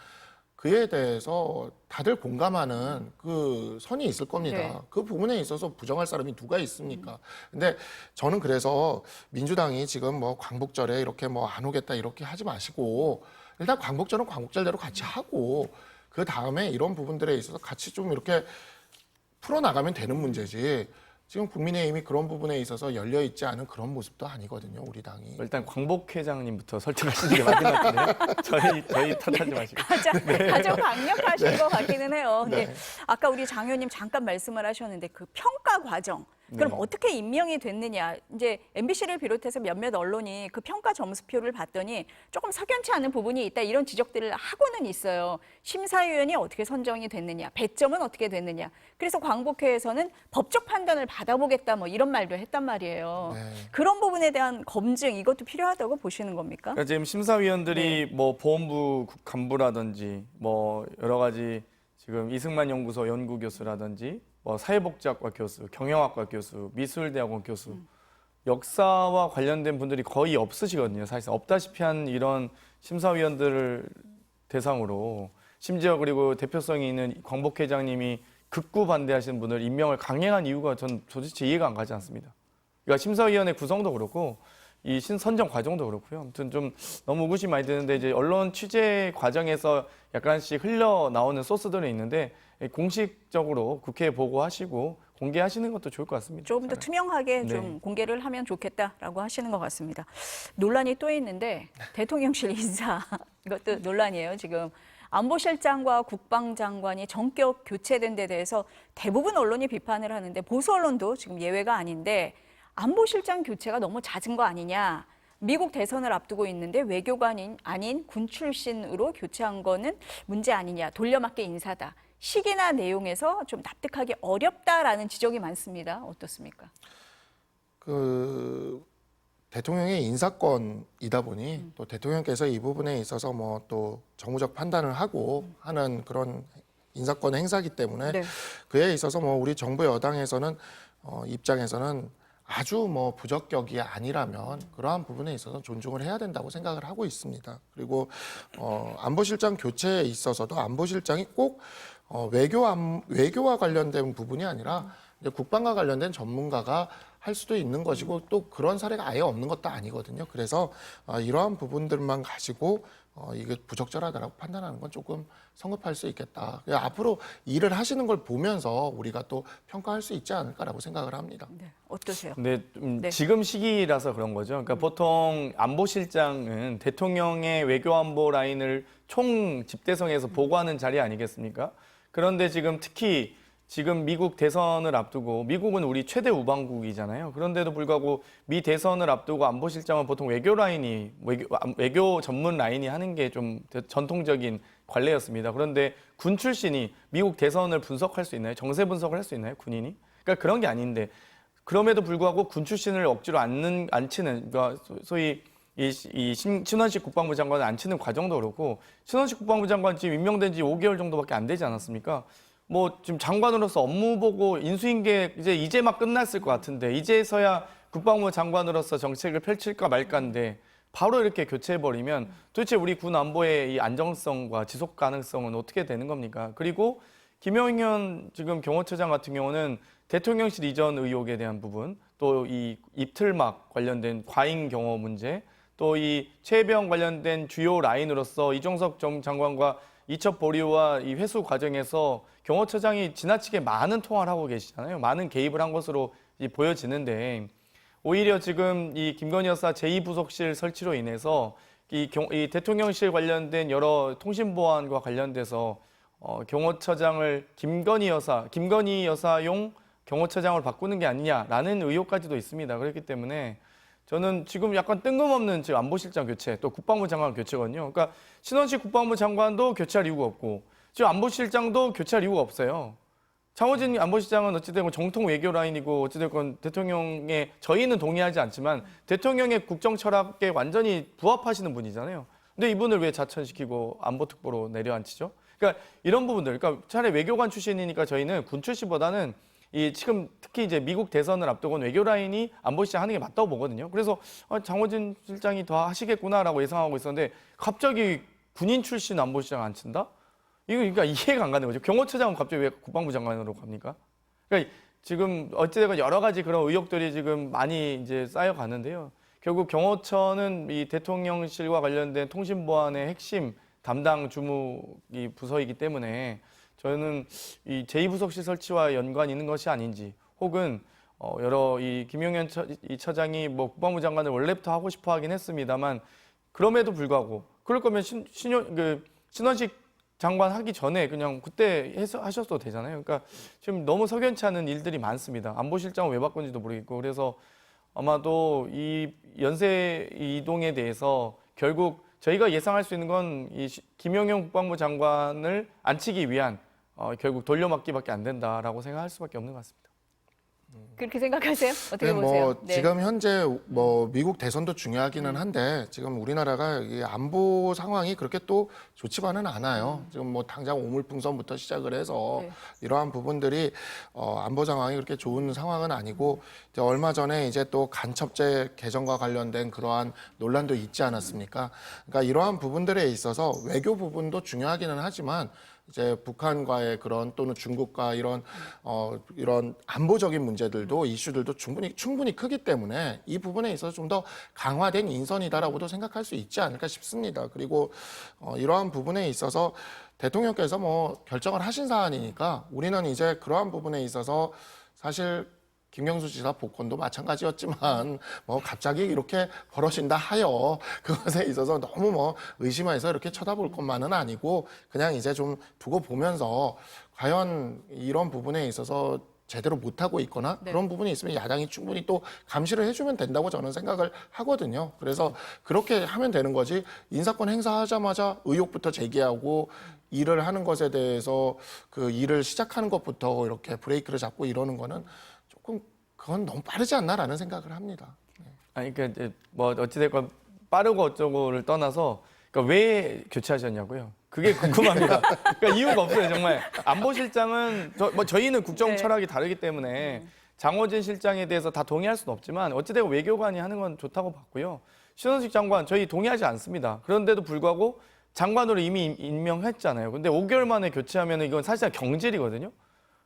그에 대해서 다들 공감하는 그 선이 있을 겁니다. 네. 그 부분에 있어서 부정할 사람이 누가 있습니까? 근데 저는 그래서 민주당이 지금 뭐 광복절에 이렇게 뭐 안 오겠다 이렇게 하지 마시고 일단 광복절은 광복절대로 같이 하고 그 다음에 이런 부분들에 있어서 같이 좀 이렇게 풀어나가면 되는 문제지. 지금 국민의힘이 그런 부분에 있어서 열려있지 않은 그런 모습도 아니거든요, 우리 당이. 일단 광복 회장님부터 설득하시는 게 맞는 것 같은데요. 저희 탓하지 마시고. 가장 강력하신 것 같기는 해요. 근데 아까 우리 장 의원님 잠깐 말씀을 하셨는데 그 평가 과정. 그럼 네. 어떻게 임명이 됐느냐? 이제 MBC를 비롯해서 몇몇 언론이 그 평가 점수표를 봤더니 조금 석연치 않은 부분이 있다 이런 지적들을 하고는 있어요. 심사위원이 어떻게 선정이 됐느냐, 배점은 어떻게 됐느냐. 그래서 광복회에서는 법적 판단을 받아보겠다 뭐 이런 말도 했단 말이에요. 네. 그런 부분에 대한 검증 이것도 필요하다고 보시는 겁니까? 그러니까 지금 심사위원들이 뭐 보험부 간부라든지 뭐 여러 가지 지금 이승만 연구소 연구 교수라든지 뭐 사회복지학과 교수, 경영학과 교수, 미술대학원 교수, 역사와 관련된 분들이 거의 없으시거든요. 사실상 없다시피 한 이런 심사위원들을 대상으로 심지어 그리고 대표성이 있는 광복회장님이 극구 반대하시는 분을 임명을 강행한 이유가 전 도대체 이해가 안 가지 않습니다. 그러니까 심사위원회 구성도 그렇고 이 선정 과정도 그렇고요. 아무튼 좀 너무 의구심이 많이 드는데 이제 언론 취재 과정에서 약간씩 흘러 나오는 소스들은 있는데 공식적으로 국회에 보고하시고 공개하시는 것도 좋을 것 같습니다. 조금 더 투명하게 네. 좀 공개를 하면 좋겠다라고 하시는 것 같습니다. 논란이 또 있는데 대통령실 인사 이것도 논란이에요. 지금 안보실장과 국방장관이 전격 교체된 데 대해서 대부분 언론이 비판을 하는데 보수 언론도 지금 예외가 아닌데 안보실장 교체가 너무 잦은 거 아니냐. 미국 대선을 앞두고 있는데 외교관이 아닌 군 출신으로 교체한 거는 문제 아니냐. 돌려막기 인사다. 시기나 내용에서 좀 납득하기 어렵다라는 지적이 많습니다. 어떻습니까? 그 대통령의 인사권이다 보니 또 대통령께서 이 부분에 있어서 뭐 또 정무적 판단을 하고 하는 그런 인사권 행사기 때문에 네. 그에 있어서 뭐 우리 정부 여당에서는 입장에서는 아주 뭐 부적격이 아니라면 그러한 부분에 있어서 존중을 해야 된다고 생각을 하고 있습니다. 그리고 안보실장 교체에 있어서도 안보실장이 꼭 외교와 관련된 부분이 아니라 이제 국방과 관련된 전문가가 할 수도 있는 것이고 또 그런 사례가 아예 없는 것도 아니거든요. 그래서 이러한 부분들만 가지고 이게 부적절하다라고 판단하는 건 조금 성급할 수 있겠다. 앞으로 일을 하시는 걸 보면서 우리가 또 평가할 수 있지 않을까라고 생각을 합니다. 네. 어떠세요? 근데 네. 지금 시기라서 그런 거죠. 그러니까 보통 안보실장은 대통령의 외교안보 라인을 총 집대성에서 보고하는 자리 아니겠습니까? 그런데 지금 특히 지금 미국 대선을 앞두고 미국은 우리 최대 우방국이잖아요. 그런데도 불구하고 미 대선을 앞두고 안보실장은 보통 외교 라인이 외교 전문 라인이 하는 게 좀 전통적인 관례였습니다. 그런데 군 출신이 미국 대선을 분석할 수 있나요? 정세 분석을 할 수 있나요? 군인이? 그러니까 그런 게 아닌데 그럼에도 불구하고 군 출신을 억지로 안 치는 그러니까 소위 신원식 국방부 장관을 안 치는 과정도 그렇고 신원식 국방부 장관 지금 임명된 지 5개월 정도밖에 안 되지 않았습니까? 뭐 지금 장관으로서 업무 보고 인수인계 이제 막 끝났을 것 같은데 이제서야 국방부 장관으로서 정책을 펼칠까 말까인데 바로 이렇게 교체해버리면 도대체 우리 군 안보의 이 안정성과 지속 가능성은 어떻게 되는 겁니까? 그리고 김영현 지금 경호처장 같은 경우는 대통령실 이전 의혹에 대한 부분, 또 이 입틀막 관련된 과잉 경호 문제, 또 이 최혜병 관련된 주요 라인으로서 이종석 전 장관과 이첩 보류와 이 회수 과정에서 경호처장이 지나치게 많은 통화를 하고 계시잖아요. 많은 개입을 한 것으로 보여지는데 오히려 지금 이 김건희 여사 제2부속실 설치로 인해서 이 대통령실 관련된 여러 통신보안과 관련돼서 경호처장을 김건희 여사용 경호처장을 바꾸는 게 아니냐라는 의혹까지도 있습니다. 그렇기 때문에 저는 지금 약간 뜬금없는 지금 안보실장 교체, 또 국방부 장관 교체거든요. 그러니까 신원식 국방부 장관도 교체할 이유가 없고 지금 안보실장도 교체할 이유가 없어요. 장호진 안보실장은 어찌됐건 정통 외교 라인이고 어찌됐건 대통령의 저희는 동의하지 않지만 대통령의 국정 철학에 완전히 부합하시는 분이잖아요. 근데 이분을 왜 자천시키고 안보특보로 내려앉히죠? 그러니까 이런 부분들, 그러니까 차라리 외교관 출신이니까 저희는 군 출신보다는 지금 특히 이제 미국 대선을 앞두고 외교 라인이 안보실장 하는 게 맞다고 보거든요. 그래서 장호진 실장이 더 하시겠구나라고 예상하고 있었는데 갑자기 군인 출신 안보실장 안 친다? 이거 그러니까 이해가 안 가는 거죠. 경호처장은 갑자기 왜 국방부 장관으로 갑니까? 그러니까 지금 어찌됐건 여러 가지 그런 의혹들이 지금 많이 이제 쌓여가는데요. 결국 경호처는 이 대통령실과 관련된 통신보안의 핵심 담당 주무기 부서이기 때문에 저는 이 제2부속실 설치와 연관이 있는 것이 아닌지, 혹은 여러 이 김용현 처장이 뭐 국방부 장관을 원래부터 하고 싶어 하긴 했습니다만 그럼에도 불구하고 그럴 거면 신원식 장관 하기 전에 그냥 그때 하셨어도 되잖아요. 그러니까 지금 너무 석연치 않은 일들이 많습니다. 안보실장을 왜 바꾼지도 모르겠고 그래서 아마도 이 연쇄 이동에 대해서 결국 저희가 예상할 수 있는 건 이 김용현 국방부 장관을 안치기 위한 결국 돌려막기밖에 안 된다라고 생각할 수밖에 없는 것 같습니다. 그렇게 생각하세요? 어떻게 네, 보세요? 뭐 지금 현재 뭐 미국 대선도 중요하기는 한데 지금 우리나라가 이 안보 상황이 그렇게 또 좋지만은 않아요. 지금 뭐 당장 오물풍선부터 시작을 해서 네. 이러한 부분들이 안보 상황이 그렇게 좋은 상황은 아니고 이제 얼마 전에 이제 또 간첩죄 개정과 관련된 그러한 논란도 있지 않았습니까? 그러니까 이러한 부분들에 있어서 외교 부분도 중요하기는 하지만 이제 북한과의 그런 또는 중국과 이런 안보적인 문제들도 이슈들도 충분히 크기 때문에 이 부분에 있어서 좀 더 강화된 인선이다라고도 생각할 수 있지 않을까 싶습니다. 그리고 이러한 부분에 있어서 대통령께서 뭐 결정을 하신 사안이니까 우리는 이제 그러한 부분에 있어서 사실 김경수 지사 복권도 마찬가지였지만 뭐 갑자기 이렇게 벌어진다 하여 그것에 있어서 너무 뭐 의심해서 이렇게 쳐다볼 것만은 아니고 그냥 이제 좀 두고 보면서 과연 이런 부분에 있어서 제대로 못하고 있거나 네. 그런 부분이 있으면 야당이 충분히 또 감시를 해주면 된다고 저는 생각을 하거든요. 그래서 그렇게 하면 되는 거지 인사권 행사하자마자 의혹부터 제기하고 일을 하는 것에 대해서 그 일을 시작하는 것부터 이렇게 브레이크를 잡고 이러는 거는 조금 그건 너무 빠르지 않나라는 생각을 합니다. 아니 그러니까 이제 뭐 어찌됐건 빠르고 어쩌고를 떠나서 그러니까 왜 교체하셨냐고요? 그게 궁금합니다. 그러니까 이유가 없어요 정말. 안보실장은 저희는 국정 네. 철학이 다르기 때문에 장호진 실장에 대해서 다 동의할 수는 없지만 어찌되건 외교관이 하는 건 좋다고 봤고요. 신원식 장관 저희 동의하지 않습니다. 그런데도 불구하고 장관으로 이미 임명했잖아요. 근데 5개월 만에 교체하면 이건 사실상 경질이거든요.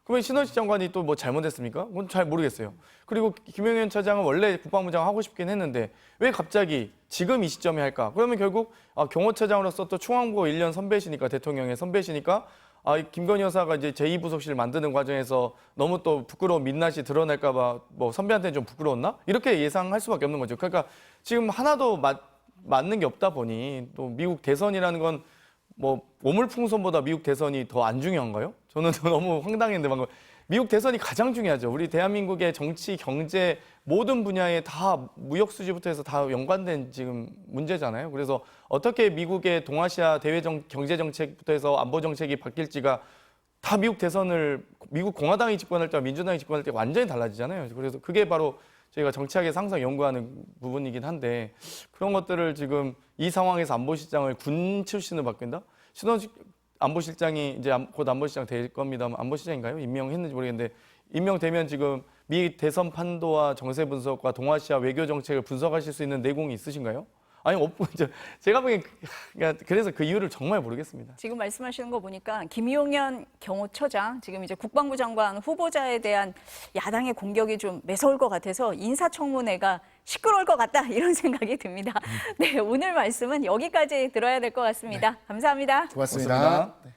그러면 신원식 장관이 또 뭐 잘못했습니까? 그건 잘 모르겠어요. 그리고 김용현 차장은 원래 국방부 장관 하고 싶긴 했는데 왜 갑자기 지금 이 시점에 할까? 그러면 결국 경호처장으로서 또 충안고 1년 선배시니까 대통령의 선배시니까 김건희 여사가 이제 제2부속실을 만드는 과정에서 너무 또 부끄러운 민낯이 드러날까 봐 뭐 선배한테는 좀 부끄러웠나? 이렇게 예상할 수밖에 없는 거죠. 그러니까 지금 하나도 맞는 게 없다 보니 또 미국 대선이라는 건 뭐 오물풍선보다 미국 대선이 더 안 중요한가요? 저는 너무 황당했는데 방금 미국 대선이 가장 중요하죠. 우리 대한민국의 정치, 경제 모든 분야에 다 무역 수지부터 해서 다 연관된 지금 문제잖아요. 그래서 어떻게 미국의 동아시아 대외 경제 정책부터 해서 안보 정책이 바뀔지가 다 미국 대선을 미국 공화당이 집권할 때와 민주당이 집권할 때 완전히 달라지잖아요. 그래서 그게 바로 저희가 정치학에서 항상 연구하는 부분이긴 한데 그런 것들을 지금 이 상황에서 안보실장을 군 출신으로 바뀐다? 신원식 안보실장이 이제 곧 안보실장 될 겁니다. 안보실장인가요? 임명했는지 모르겠는데 임명되면 지금 미 대선 판도와 정세 분석과 동아시아 외교 정책을 분석하실 수 있는 내공이 있으신가요? 아니 없고 제가 보기엔 그래서 그 이유를 정말 모르겠습니다. 지금 말씀하시는 거 보니까 김용현 경호처장 지금 이제 국방부 장관 후보자에 대한 야당의 공격이 좀 매서울 것 같아서 인사청문회가 시끄러울 것 같다 이런 생각이 듭니다. 네, 오늘 말씀은 여기까지 들어야 될 것 같습니다. 감사합니다. 고맙습니다. 네.